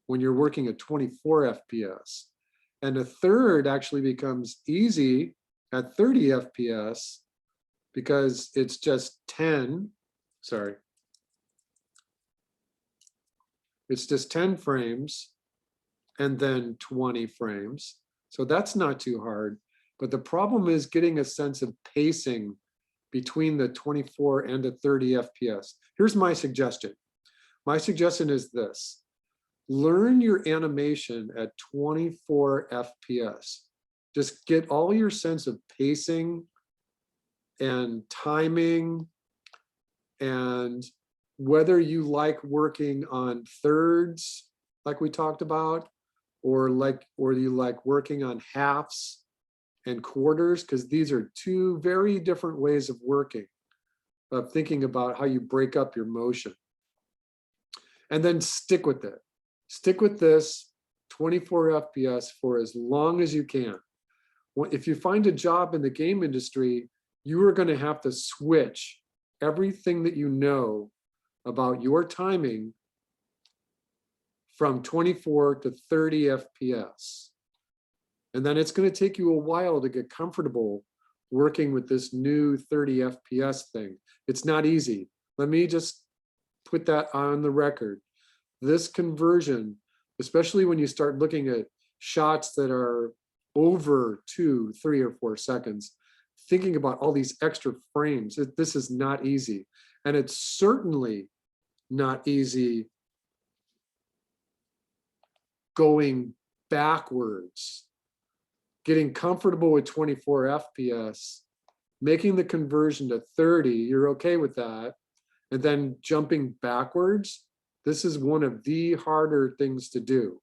when you're working at 24 FPS. And a third actually becomes easy at 30 FPS because it's just 10, sorry. It's just 10 frames and then 20 frames. So that's not too hard. But the problem is getting a sense of pacing between the 24 and the 30 FPS. Here's my suggestion. My suggestion is this. Learn your animation at 24 FPS. Just get all your sense of pacing and timing, and whether you like working on thirds, like we talked about, or you like working on halves and quarters, because these are 2 very different ways of working, of thinking about how you break up your motion. And then stick with it. Stick with this 24 FPS for as long as you can. if you find a job in the game industry, you are going to have to switch everything that you know about your timing from 24 to 30 FPS. And then it's going to take you a while to get comfortable working with this new 30 FPS thing. It's not easy. Let me just put that on the record. This conversion, especially when you start looking at shots that are over 2, 3, or 4 seconds, thinking about all these extra frames, this is not easy. And it's certainly not easy going backwards, getting comfortable with 24 FPS, making the conversion to 30, you're okay with that, and then jumping backwards. This is one of the harder things to do.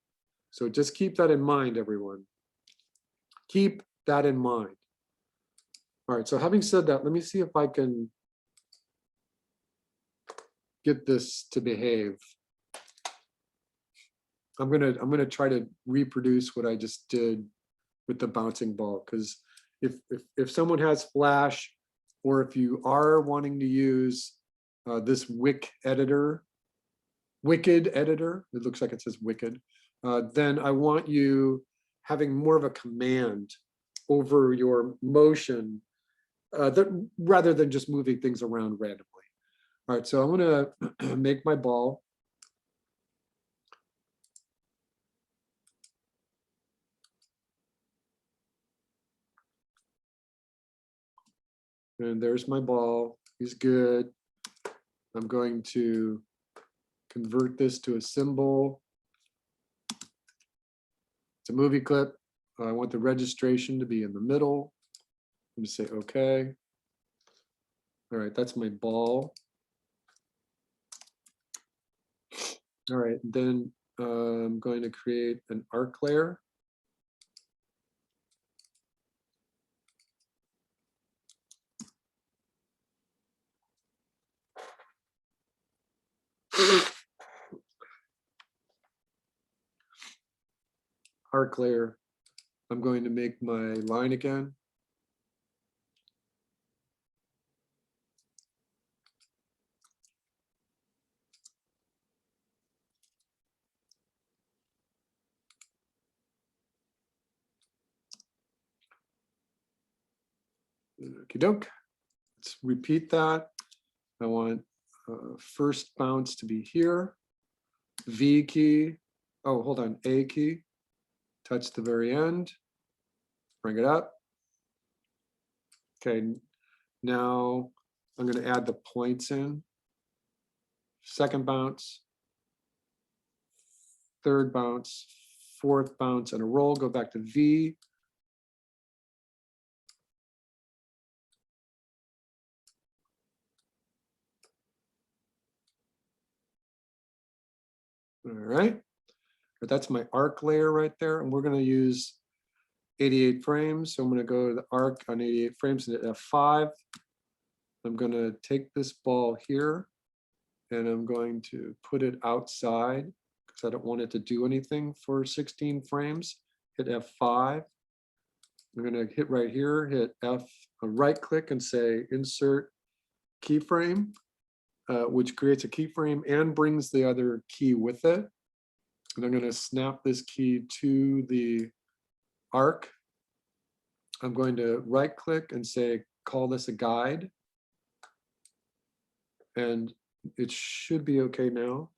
So just keep that in mind, everyone. Keep that in mind. All right, so having said that, let me see if I can get this to behave. I'm gonna try to reproduce what I just did with the bouncing ball, because if someone has Flash, or if you are wanting to use this Wicked editor, it looks like it says Wicked, then I want you having more of a command over your motion, rather than just moving things around randomly. All right, so I'm gonna make my ball. And there's my ball. He's good. I'm going to convert this to a symbol. It's a movie clip. I want the registration to be in the middle. I'm going to say okay. All right, that's my ball. All right, then I'm going to create an arc layer. Arc layer. I'm going to make my line again. Okie doke. Let's repeat that. I want first bounce to be here. V key. Oh, hold on. A key. Touch the very end. Bring it up. Okay. Now I'm going to add the points in. Second bounce. Third bounce. Fourth bounce and a roll. Go back to V. All right, but that's my arc layer right there, and we're going to use 88 frames. So I'm going to go to the arc on 88 frames and hit F5. I'm going to take this ball here, and I'm going to put it outside because I don't want it to do anything for 16 frames. Hit F5. I'm going to hit right here, hit F, right click and say insert keyframe. Which creates a keyframe and brings the other key with it. And I'm going to snap this key to the arc. I'm going to right click and say, call this a guide. And it should be okay now.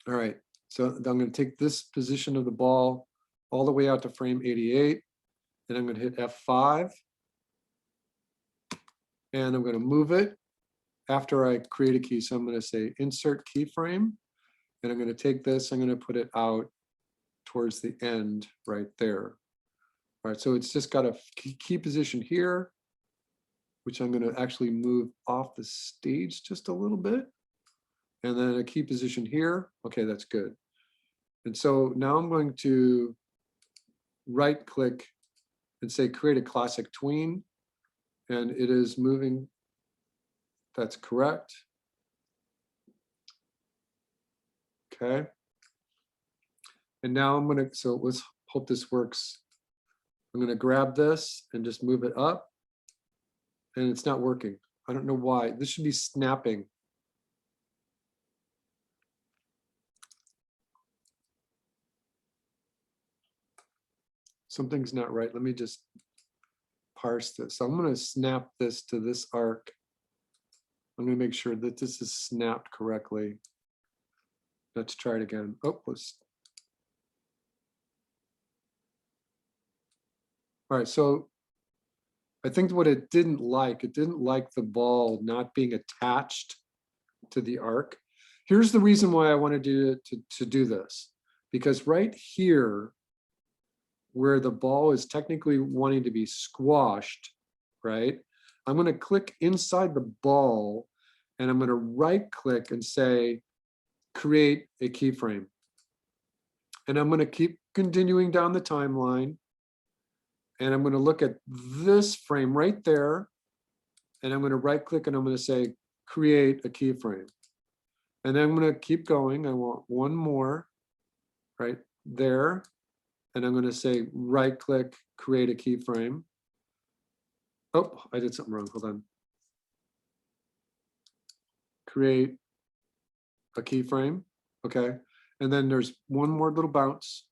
All right, so I'm going to take this position of the ball all the way out to frame 88. And I'm going to hit F5. And I'm going to move it after I create a key. So I'm going to say insert keyframe. And I'm going to take this, I'm going to put it out towards the end right there. All right, so it's just got a key position here, which I'm going to actually move off the stage just a little bit. And then a key position here. Okay, that's good. And so now I'm going to right click and say create a classic tween, and it is moving. That's correct. Okay. And now I'm gonna, so let's hope this works. I'm gonna grab this and just move it up. And it's not working. I don't know why. This should be snapping. Something's not right. Let me just parse this. So I'm gonna snap this to this arc. I'm gonna make sure that this is snapped correctly. Let's try it again. Oh, let's. All right, so I think what it didn't like the ball not being attached to the arc. Here's the reason why I wanted to do this, because right here, where the ball is technically wanting to be squashed, right? I'm gonna click inside the ball and I'm gonna right click and say, create a keyframe. And I'm gonna keep continuing down the timeline. And I'm gonna look at this frame right there. And I'm gonna right click and I'm gonna say, create a keyframe. And then I'm gonna keep going. I want one more right there. And I'm gonna say, right click, create a keyframe. Oh, I did something wrong, hold on. Create a keyframe, okay. And then there's one more little bounce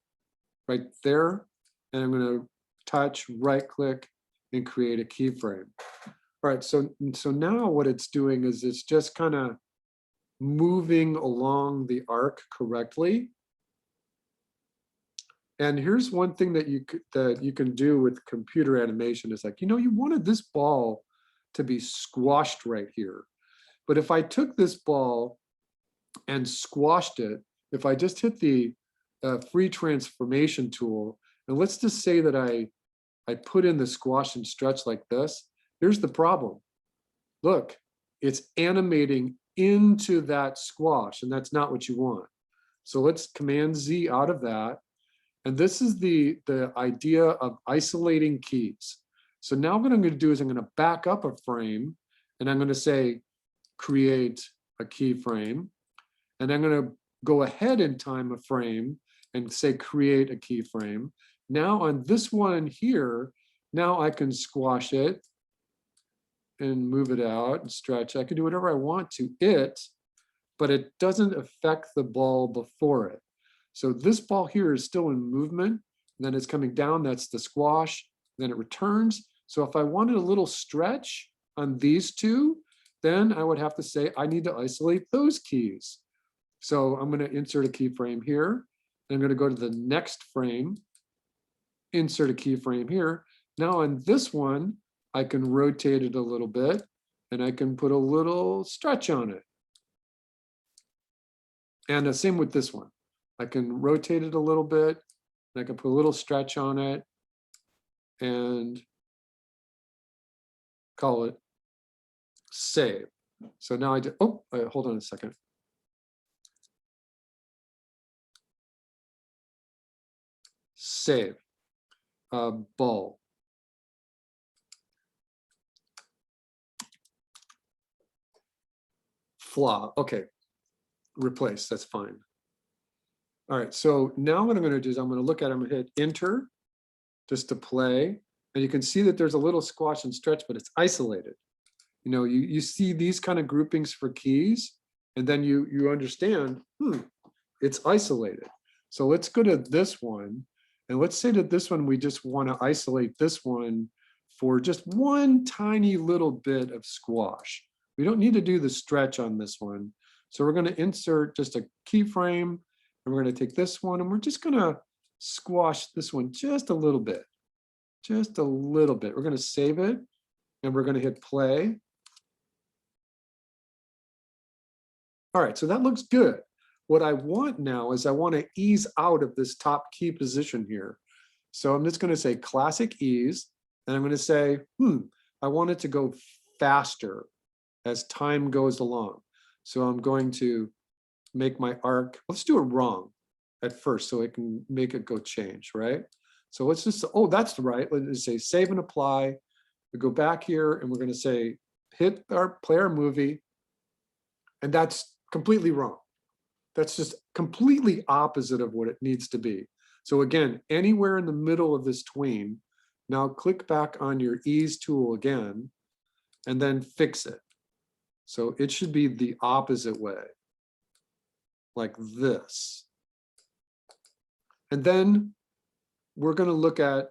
right there. And I'm gonna touch, right click, and create a keyframe. All right, so now what it's doing is it's just kind of moving along the arc correctly. And here's one thing that you can do with computer animation is like, you wanted this ball to be squashed right here. But if I took this ball and squashed it, if I just hit the free transformation tool, and let's just say that I put in the squash and stretch like this, here's the problem. Look, it's animating into that squash, and that's not what you want. So let's Command Z out of that. And this is the idea of isolating keys. So now what I'm going to do is I'm going to back up a frame and I'm going to say, create a keyframe. And I'm going to go ahead in time a frame and say, create a keyframe. Now on this one here, now I can squash it and move it out and stretch. I can do whatever I want to it, but it doesn't affect the ball before it. So this ball here is still in movement, and then it's coming down, that's the squash, then it returns. So if I wanted a little stretch on these two, then I would have to say, I need to isolate those keys. So I'm gonna insert a keyframe here, and I'm gonna go to the next frame, insert a keyframe here. Now on this one, I can rotate it a little bit, and I can put a little stretch on it. And the same with this one. I can rotate it a little bit, and I can put a little stretch on it and call it save. So now I did, hold on a second. Save, ball. Flaw, okay, replace, that's fine. All right, so now what I'm going to do is I'm going to look at it, I'm going to hit enter just to play. And you can see that there's a little squash and stretch, but it's isolated. You see these kind of groupings for keys, and then you understand, it's isolated. So let's go to this one. And let's say that this one, we just want to isolate this one for just one tiny little bit of squash. We don't need to do the stretch on this one. So we're going to insert just a keyframe. And we're going to take this one and we're just going to squash this one just a little bit. Just a little bit. We're going to save it and we're going to hit play. All right, so that looks good. What I want now is I want to ease out of this top key position here. So I'm just going to say classic ease, and I'm going to say, I want it to go faster as time goes along. So I'm going to make my arc, let's do it wrong at first so it can make it go change, right? So let's just, that's right. Let's say save and apply. We go back here and we're going to say hit our player movie, and that's completely wrong. That's just completely opposite of what it needs to be. So again, anywhere in the middle of this tween, now click back on your ease tool again, and then fix it. So it should be the opposite way, like this. And then we're going to look at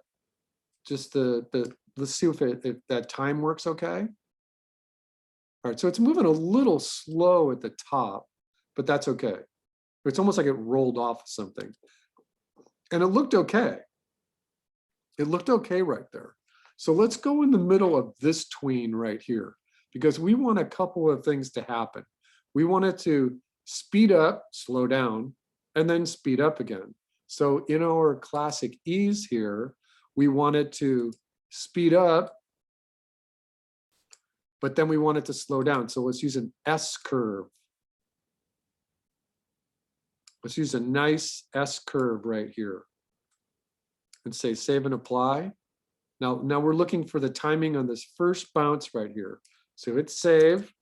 just let's see if that time works okay. All right, so it's moving a little slow at the top, but that's okay. It's almost like it rolled off something. And it looked okay. It looked okay right there. So let's go in the middle of this tween right here, because we want a couple of things to happen. We want it to speed up, slow down, and then speed up again. So in our classic ease here, we want it to speed up, but then we want it to slow down. So let's use an S curve. Let's use a nice S curve right here and say save and apply. Now we're looking for the timing on this first bounce right here. So hit save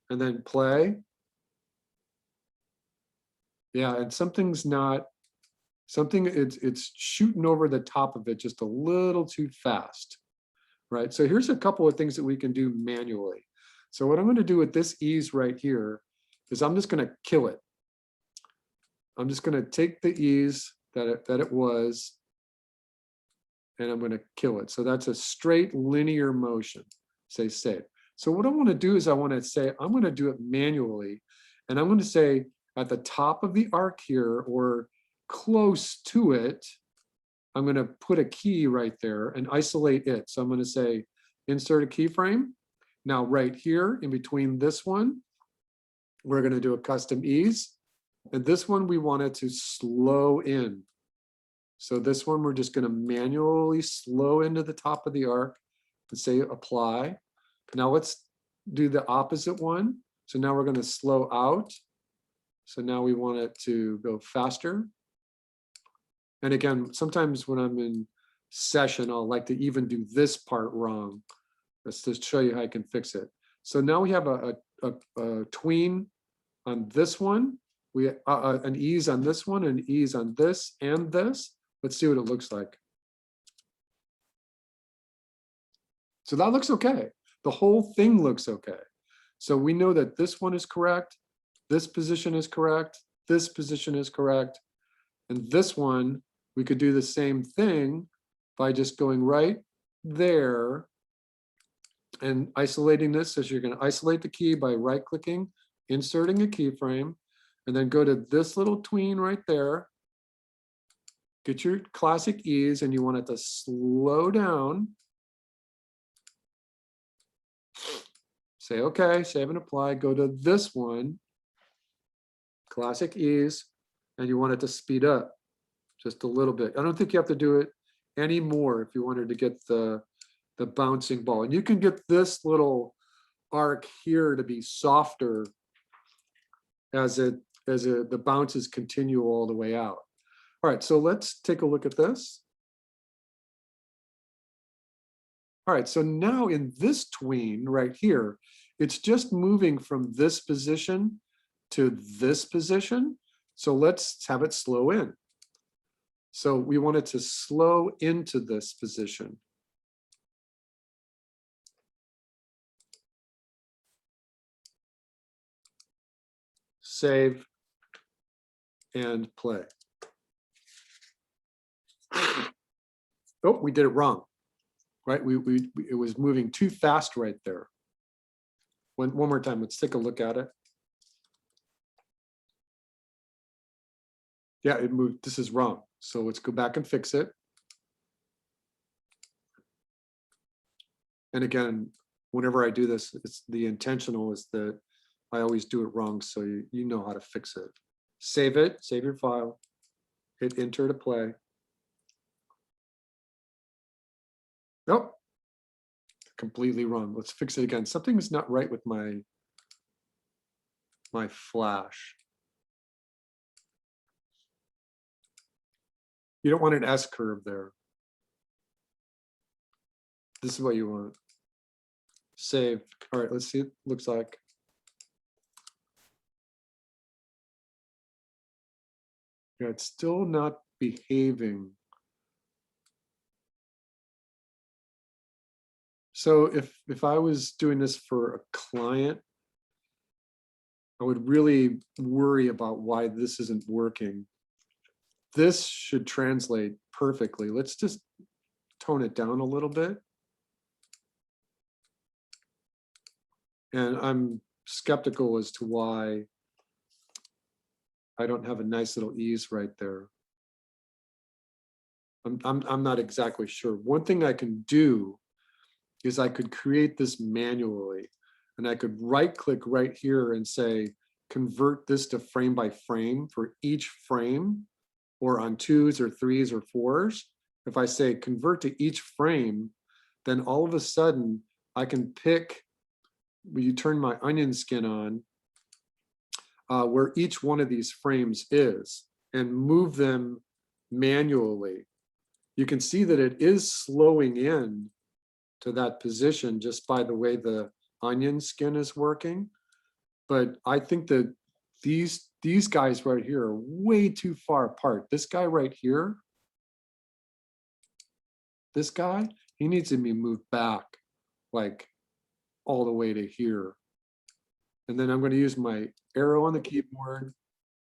and then play. Yeah, and it's shooting over the top of it just a little too fast, right? So here's a couple of things that we can do manually. So what I'm going to do with this ease right here is I'm just going to kill it. I'm just going to take the ease that it was, and I'm going to kill it. So that's a straight linear motion. Say save. So what I want to do is I want to say, I'm going to do it manually. And I'm going to say at the top of the arc here, or close to it, I'm going to put a key right there and isolate it. So I'm going to say insert a keyframe. Now right here in between this one, we're going to do a custom ease. And this one we want it to slow in. So this one we're just going to manually slow into the top of the arc and say apply. Now let's do the opposite one. So now we're going to slow out. So now we want it to go faster. And again, sometimes when I'm in session, I'll like to even do this part wrong. Let's just show you how I can fix it. So now we have a tween on this one. We an ease on this one, an ease on this and this. Let's see what it looks like. So that looks okay. The whole thing looks okay. So we know that this one is correct. This position is correct. This position is correct. And this one, we could do the same thing by just going right there and isolating this. So you're going to isolate the key by right clicking, inserting a keyframe, and then go to this little tween right there. Get your classic ease, and you want it to slow down. Say, okay, save and apply. Go to this one, classic ease, and you want it to speed up just a little bit. I don't think you have to do it anymore if you wanted to get the bouncing ball. And you can get this little arc here to be softer as the bounces continue all the way out. All right, so let's take a look at this. All right, so now in this tween right here, it's just moving from this position to this position. So let's have it slow in. So we want it to slow into this position. Save and play. Oh, we did it wrong, right? It was moving too fast right there. One more time, let's take a look at it. Yeah, it moved. This is wrong. So let's go back and fix it. And again, whenever I do this, it's the intentional is that I always do it wrong. So you know how to fix it. Save it, save your file, hit enter to play. Nope, completely wrong. Let's fix it again. Something is not right with my flash. You don't want an S curve there. This is what you want. Save. All right, let's see. It looks like. Yeah, it's still not behaving. So if I was doing this for a client, I would really worry about why this isn't working. This should translate perfectly. Let's just tone it down a little bit. And I'm skeptical as to why I don't have a nice little ease right there. I'm not exactly sure. One thing I can do is I could create this manually, and I could right click right here and say, convert this to frame by frame for each frame, or on 2s or 3s or 4s. If I say convert to each frame, then all of a sudden I can pick, when you turn my onion skin on, where each one of these frames is, and move them manually. You can see that it is slowing in to that position just by the way the onion skin is working. But I think that these guys right here are way too far apart. This guy right here, this guy, he needs to be moved back like all the way to here. And then I'm going to use my arrow on the keyboard.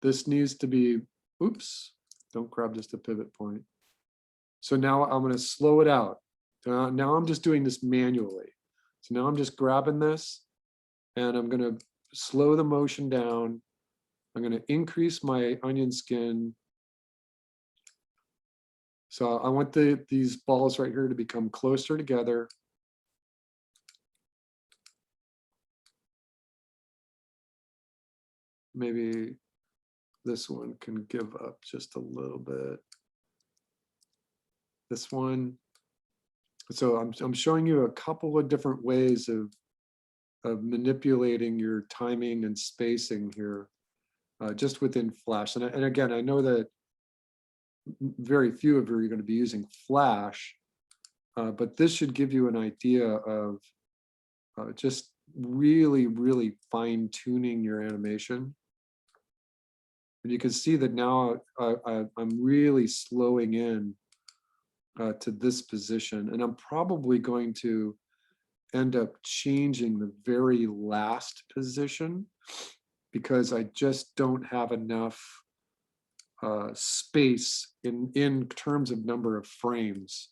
This needs to be, oops, don't grab just a pivot point. So now I'm going to slow it out. Now I'm just doing this manually. So now I'm just grabbing this and I'm going to slow the motion down. I'm going to increase my onion skin. So I want these balls right here to become closer together. Maybe this one can give up just a little bit. This one. So I'm showing you a couple of different ways of manipulating your timing and spacing here, just within Flash. And again, I know that very few of you are going to be using Flash, but this should give you an idea of just really, really fine tuning your animation. And you can see that now I'm really slowing in to this position, and I'm probably going to end up changing the very last position because I just don't have enough space in terms of number of frames.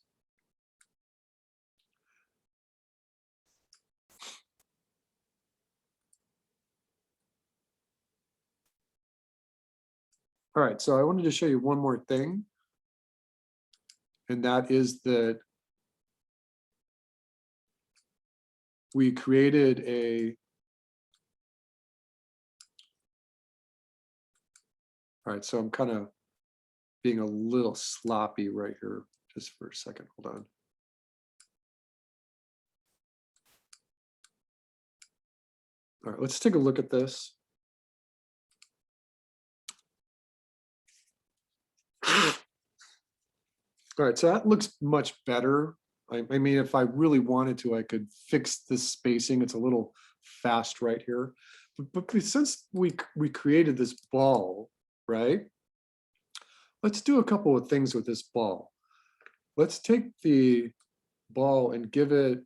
All right, so I wanted to show you one more thing, and that is that we created a, all right, so I'm kind of being a little sloppy right here, just for a second, hold on. All right, let's take a look at this. All right, so that looks much better. I mean, if I really wanted to, I could fix this spacing. It's a little fast right here. But since we created this ball, right? Let's do a couple of things with this ball. Let's take the ball and give it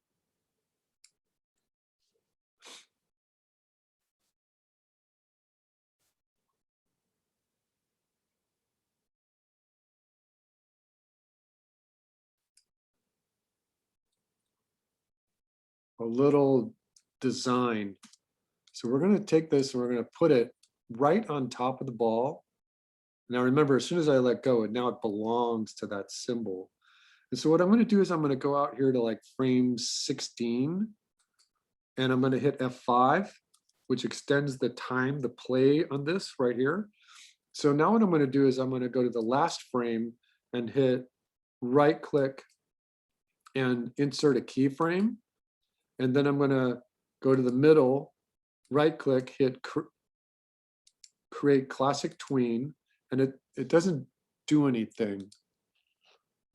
a little design. So we're going to take this and we're going to put it right on top of the ball. Now remember, as soon as I let go, now it belongs to that symbol. And so what I'm going to do is I'm going to go out here to like frame 16, and I'm going to hit F5, which extends the time, the play on this right here. So now what I'm going to do is I'm going to go to the last frame and hit right click and insert a keyframe. And then I'm going to go to the middle, right click, hit create classic tween, and it doesn't do anything.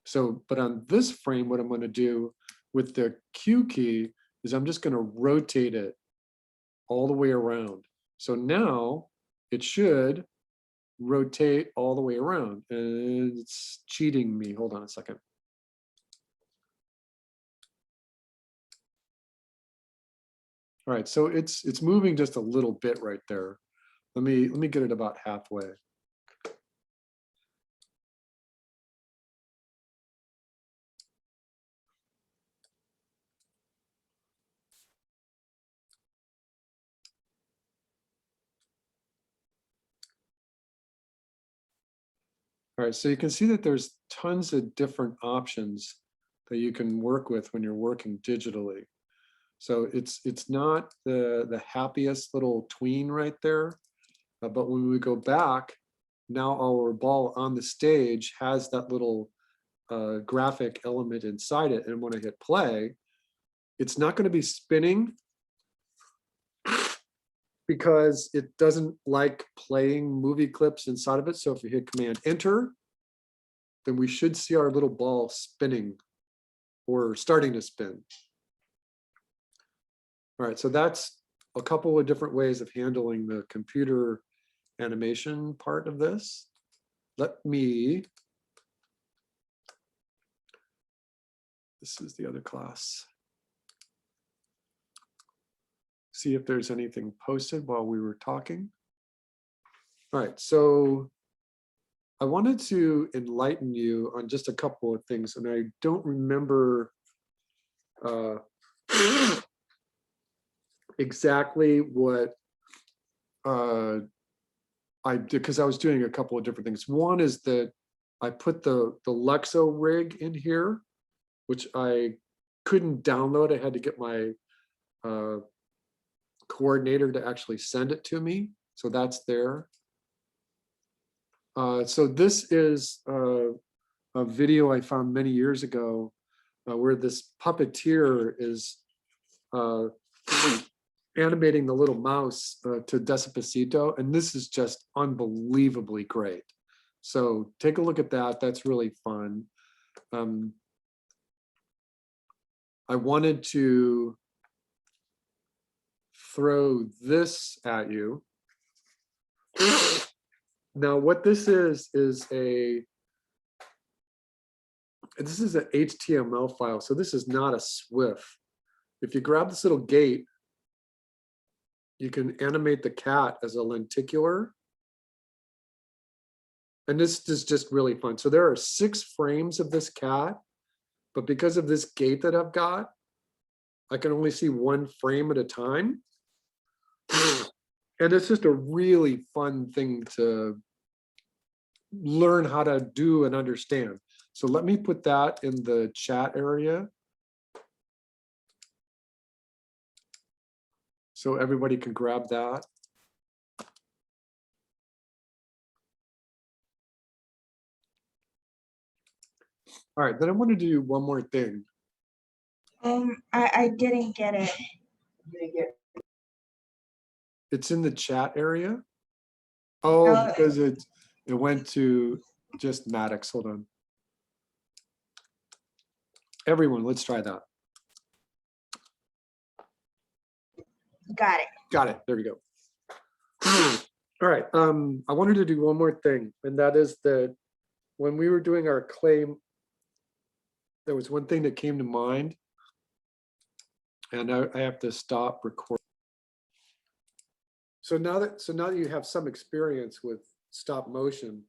So, but on this frame, what I'm going to do with the Q key is I'm just going to rotate it all the way around. So now it should rotate all the way around, and it's cheating me. Hold on a second. All right, so it's moving just a little bit right there. Let me get it about halfway. All right, so you can see that there's tons of different options that you can work with when you're working digitally. So it's not the happiest little tween right there, but when we go back, now our ball on the stage has that little graphic element inside it. And when I hit play, it's not going to be spinning because it doesn't like playing movie clips inside of it. So if you hit Command Enter, then we should see our little ball spinning or starting to spin. All right, so that's a couple of different ways of handling the computer animation part of this. Let me, this is the other class. See if there's anything posted while we were talking. All right, so I wanted to enlighten you on just a couple of things, and I don't remember exactly what I did, because I was doing a couple of different things. One is that I put the Lexo rig in here, which I couldn't download. I had to get my coordinator to actually send it to me. So that's there. So this is a video I found many years ago where this puppeteer is animating the little mouse to Despacito, and this is just unbelievably great. So take a look at that. That's really fun. I wanted to throw this at you. Now, what this is an HTML file. So this is not a SWF. If you grab this little gate, you can animate the cat as a lenticular. And this is just really fun. So there are 6 frames of this cat, but because of this gate that I've got, I can only see 1 frame at a time. And it's just a really fun thing to learn how to do and understand. So let me put that in the chat area, so everybody can grab that. All right, then I wanted to do one more thing. I didn't get it. It's in the chat area. Oh, because it went to just Maddox. Hold on. Everyone, let's try that. Got it. Got it. There we go. All right. I wanted to do one more thing, and that is that when we were doing our claim, there was one thing that came to mind, and I have to stop recording. So now that you have some experience with stop motion,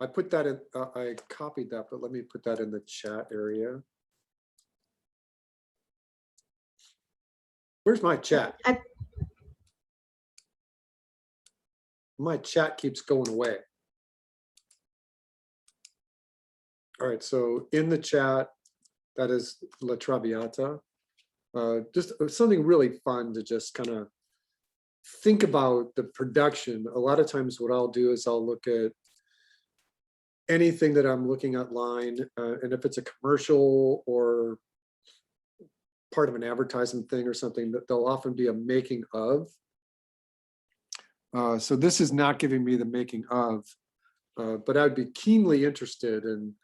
I put that in. I copied that, but let me put that in the chat area. Where's my chat? My chat keeps going away. All right, so in the chat, that is La Traviata. Just something really fun to just kind of think about the production. A lot of times what I'll do is I'll look at anything that I'm looking at line, and if it's a commercial or part of an advertising thing or something, that there'll often be a making of. So this is not giving me the making of, but I'd be keenly interested in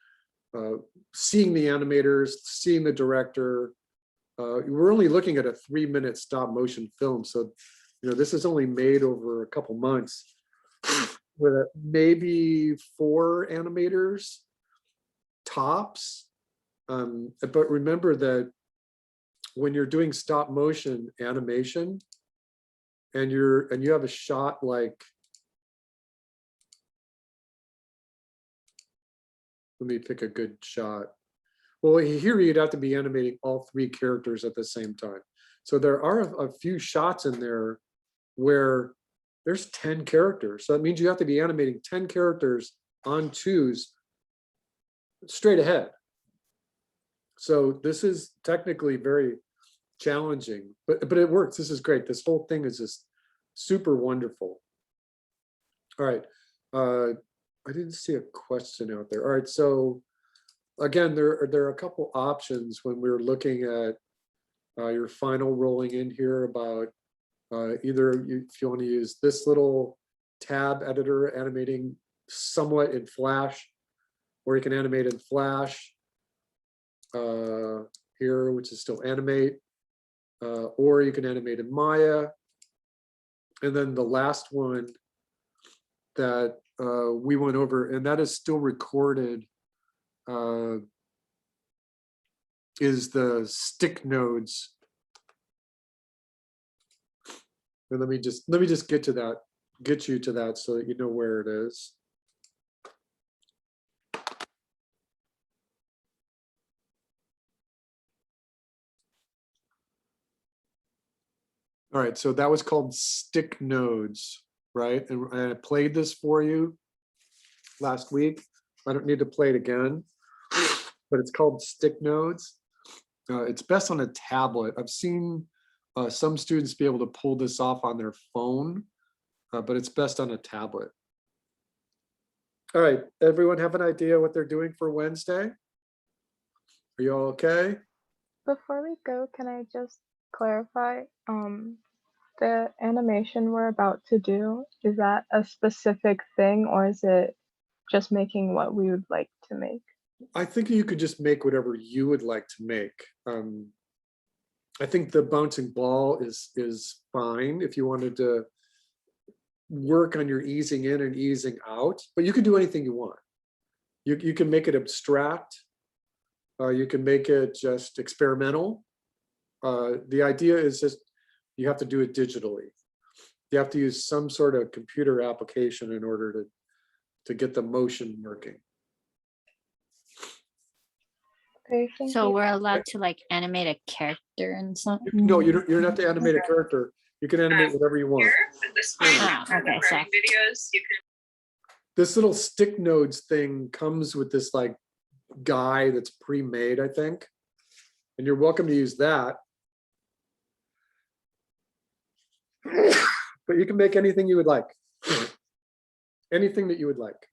seeing the animators, seeing the director. We're only looking at a 3-minute stop motion film, so this is only made over a couple months. with maybe 4 animators tops. But remember that when you're doing stop motion animation and you have a shot like, let me pick a good shot. Well, here you'd have to be animating all 3 characters at the same time. So there are a few shots in there where there's 10 characters. So that means you have to be animating 10 characters on 2s straight ahead. So this is technically very challenging, but it works. This is great. This whole thing is just super wonderful. All right. I didn't see a question out there. All right. So again, there are a couple options when we're looking at your final rolling in here about either if you want to use this little tab editor animating somewhat in Flash, or you can animate in Flash here, which is still animate, or you can animate in Maya. And then the last one that we went over, and that is still recorded, is the stick nodes. And let me just get you to that so that you know where it is. All right, so that was called stick nodes, right? And I played this for you last week. I don't need to play it again, but it's called stick nodes. It's best on a tablet. I've seen some students be able to pull this off on their phone, but it's best on a tablet. All right, everyone have an idea what they're doing for Wednesday? Are you all okay? Before we go, can I just clarify? The animation we're about to do, is that a specific thing or is it just making what we would like to make? I think you could just make whatever you would like to make. I think the bouncing ball is fine if you wanted to work on your easing in and easing out, but you can do anything you want. You can make it abstract. You can make it just experimental. The idea is just you have to do it digitally. You have to use some sort of computer application in order to get the motion working. Okay, thank So you. we're allowed to like animate a character and something? No, you don't have to animate a character. You can animate whatever you want. Ah, okay, sorry. This little stick nodes thing comes with this like guy that's pre-made, I think. And you're welcome to use that. But you can make anything you would like. Anything that you would like.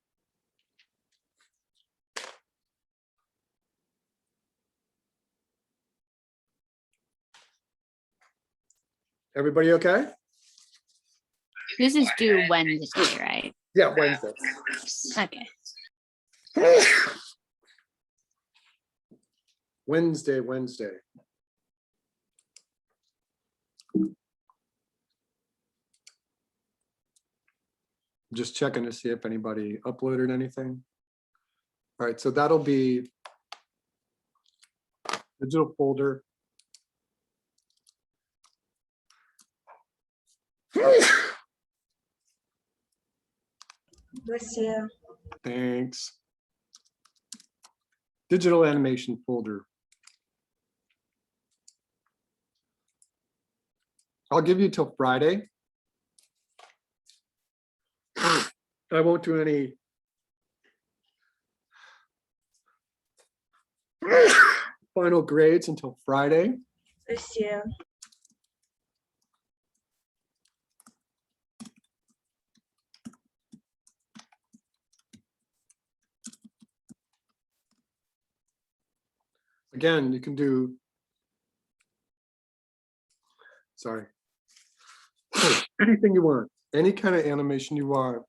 Everybody okay? This is due Wednesday, right? Yeah, Wednesday. Okay. Wednesday. Just checking to see if anybody uploaded anything. All right, so that'll be digital folder. Bless you. Thanks. Digital animation folder. I'll give you till Friday. I won't do any final grades until Friday. Bless you. Again, you can do, sorry, anything you want, any kind of animation you want.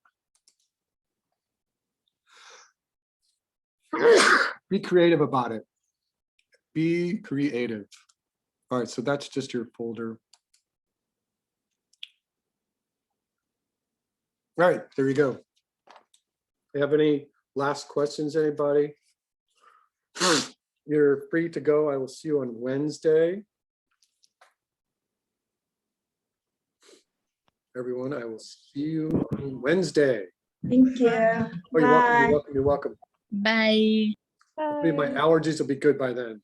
Be creative about it. Be creative. All right, so that's just your folder. All right, there you go. Have any last questions, anybody? You're free to go. I will see you on Wednesday. Everyone, I will see you on Wednesday. Thank you. Oh, you're welcome, Bye. you're welcome, you're welcome. Bye. Hopefully my Bye. allergies will be good by then.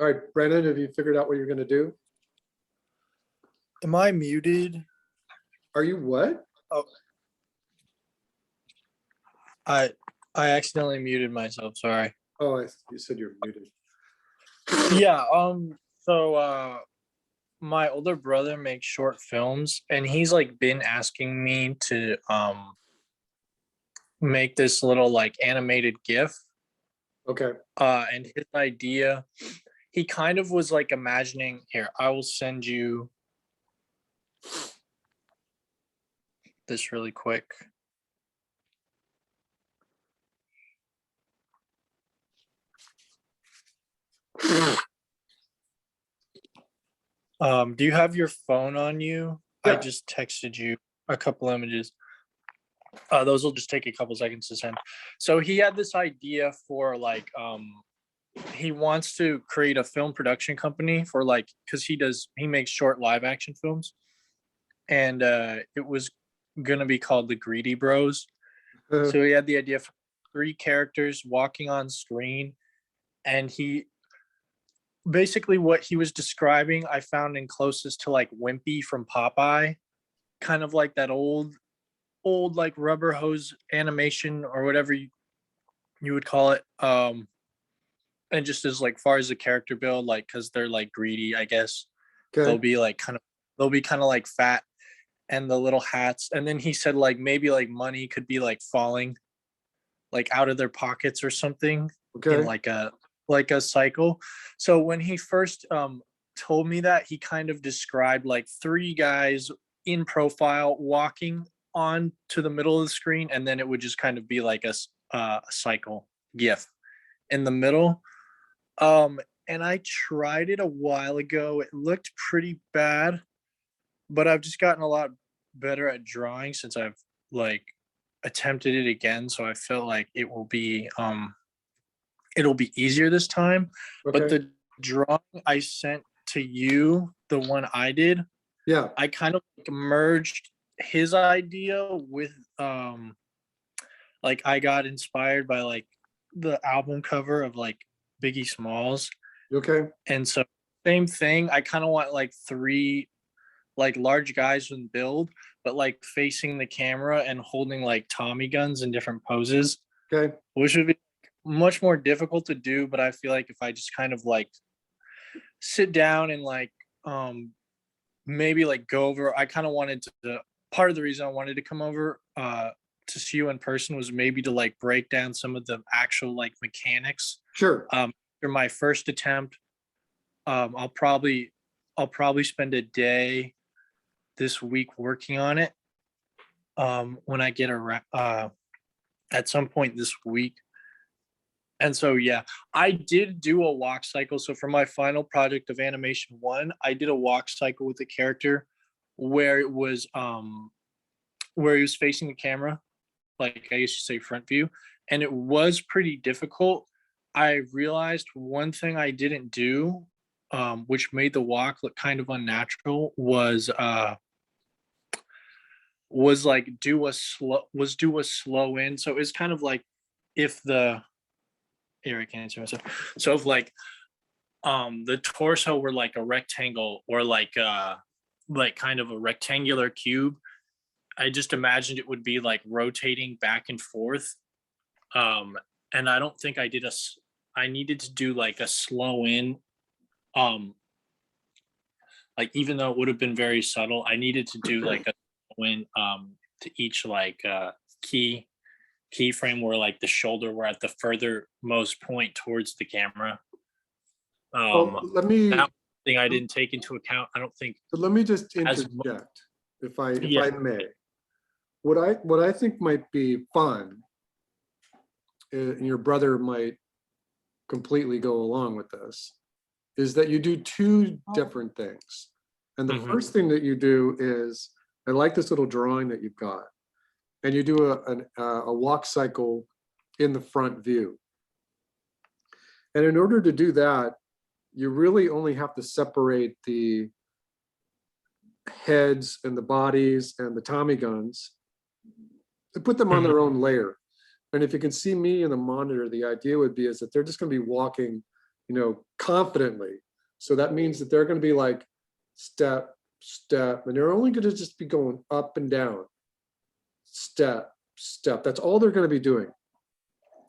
All right, Brennan, have you figured out what you're gonna do? Am I muted? Are you what? I accidentally muted myself, sorry. Oh, you said you're muted. Yeah, so my older brother makes short films and he's like been asking me to make this little like animated GIF. Okay, And his idea, he kind of was like imagining, here, I will send you this really quick. Do you have your phone on you? I Yeah. just texted you a couple images. Those will just take a couple seconds to send. So he had this idea for like, he wants to create a film production company for like, because he makes short live action films. And it was gonna be called the Greedy Bros. So he had the idea for 3 characters walking on screen, and he basically what he was describing I found in closest to like Wimpy from Popeye, kind of like that old like rubber hose animation or whatever you would call it. And just as like far as the character build, like because they're like greedy, I guess they'll okay, be like kind of like fat, and the little hats. And then he said like maybe like money could be like falling like out of their pockets or something in okay, like a cycle. So when he first told me that, he kind of described like 3 guys in profile walking on to the middle of the screen, and then it would just kind of be like a cycle GIF in the middle. And I tried it a while ago. It looked pretty bad, but I've just gotten a lot better at drawing since I've like attempted it again. So I feel like it'll be easier this time. But okay, the drawing I sent to you, the one I did, yeah, I kind of like merged his idea with like I got inspired by like the album cover of like Biggie Smalls. okay, And so same thing. I kind of want like 3 like large guys in build, but like facing the camera and holding like Tommy guns in different poses, okay, which would be much more difficult to do. But I feel like if I just kind of like sit down and like maybe like go over, I kind of wanted to, part of the reason I wanted to come over to see you in person was maybe to like break down some of the actual like mechanics. sure, For my first attempt, I'll probably spend a day this week working on it. When I get at some point this week. And so yeah, I did do a walk cycle. So for my final project of animation 1, I did a walk cycle with the character where it was where he was facing the camera, like I used to say front view, and it was pretty difficult. I realized one thing I didn't do, which made the walk look kind of unnatural, was like do a slow in. So it's kind of like if the here I can answer myself. So if like the torso were like a rectangle or like kind of a rectangular cube, I just imagined it would be like rotating back and forth. And I don't think I did I needed to do like a slow in. Like even though it would have been very subtle, I needed to do like a slow in to each like keyframe where like the shoulder were at the furthermost point towards the camera. well, let me, That thing I didn't take into account. I don't think let me just as interject, if I Yeah. may. What I think might be fun, and your brother might completely go along with this, is that you do 2 different things. And the Mhm. first thing that you do is, I like this little drawing that you've got. And you do a walk cycle in the front view. And in order to do that, you really only have to separate the heads and the bodies and the Tommy guns and put them on their own layer. And if you can see me in the monitor, the idea would be is that they're just going to be walking, confidently. So that means that they're going to be like step, step, and they're only going to just be going up and down, step, step. That's all they're going to be doing.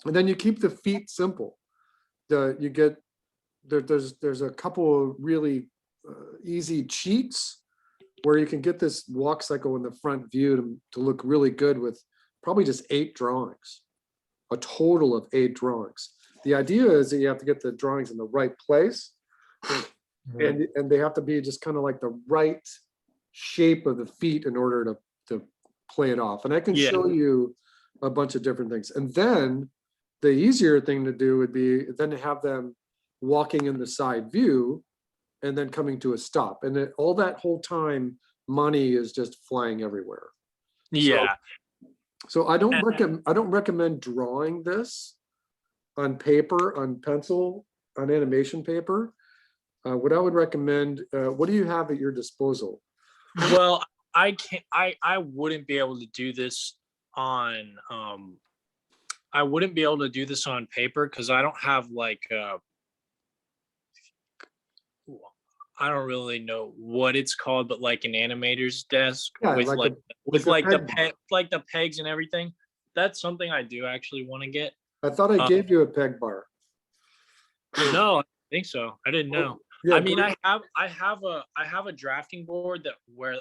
And then you keep the feet simple. You get there's a couple of really easy cheats where you can get this walk cycle in the front view to look really good with probably just 8 drawings, a total of 8 drawings. The idea is that you have to get the drawings in the right place, and they have to be just kind of like the right shape of the feet in order to play it off. And I can Yeah. show you a bunch of different things. And then the easier thing to do would be then to have them walking in the side view and then coming to a stop. And all that whole time, money is just flying everywhere. Yeah. So I don't recommend drawing this on paper, on pencil, on animation paper. What I would recommend, what do you have at your disposal? Well, I wouldn't be able to do this on I wouldn't be able to do this on paper because I don't have like I don't really know what it's called, but like an animator's desk Yeah, with like a- with like a like the peg bar. like the pegs and everything. That's something I do actually want to get. I thought I gave you a peg bar. No, I think so. I didn't know. Yeah, I mean, go- I have a drafting board that where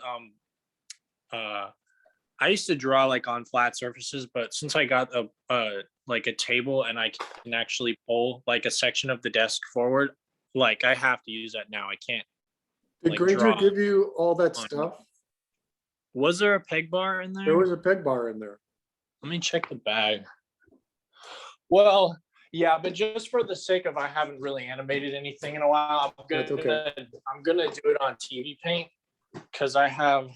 I used to draw like on flat surfaces, but since I got a like a table and I can actually pull like a section of the desk forward, like I have to use that now. I can't. Did like, Granger draw give you all that on- stuff? Was there a peg bar in There there? was a peg bar in there. Let me check the bag. Well, yeah, but just for the sake of I haven't really animated anything in a while, That's okay. I'm gonna do it on TV Paint because I have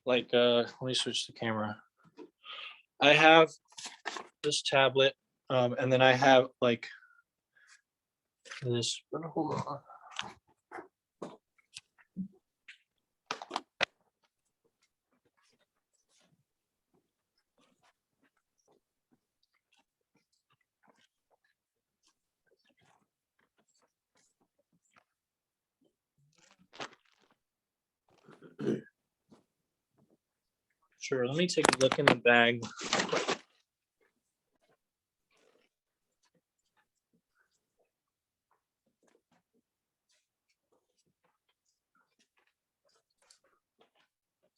like let me switch the camera. I have this tablet, and then I have like this. Hold on. Sure, let me take a look in the bag.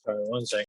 Sorry, one second.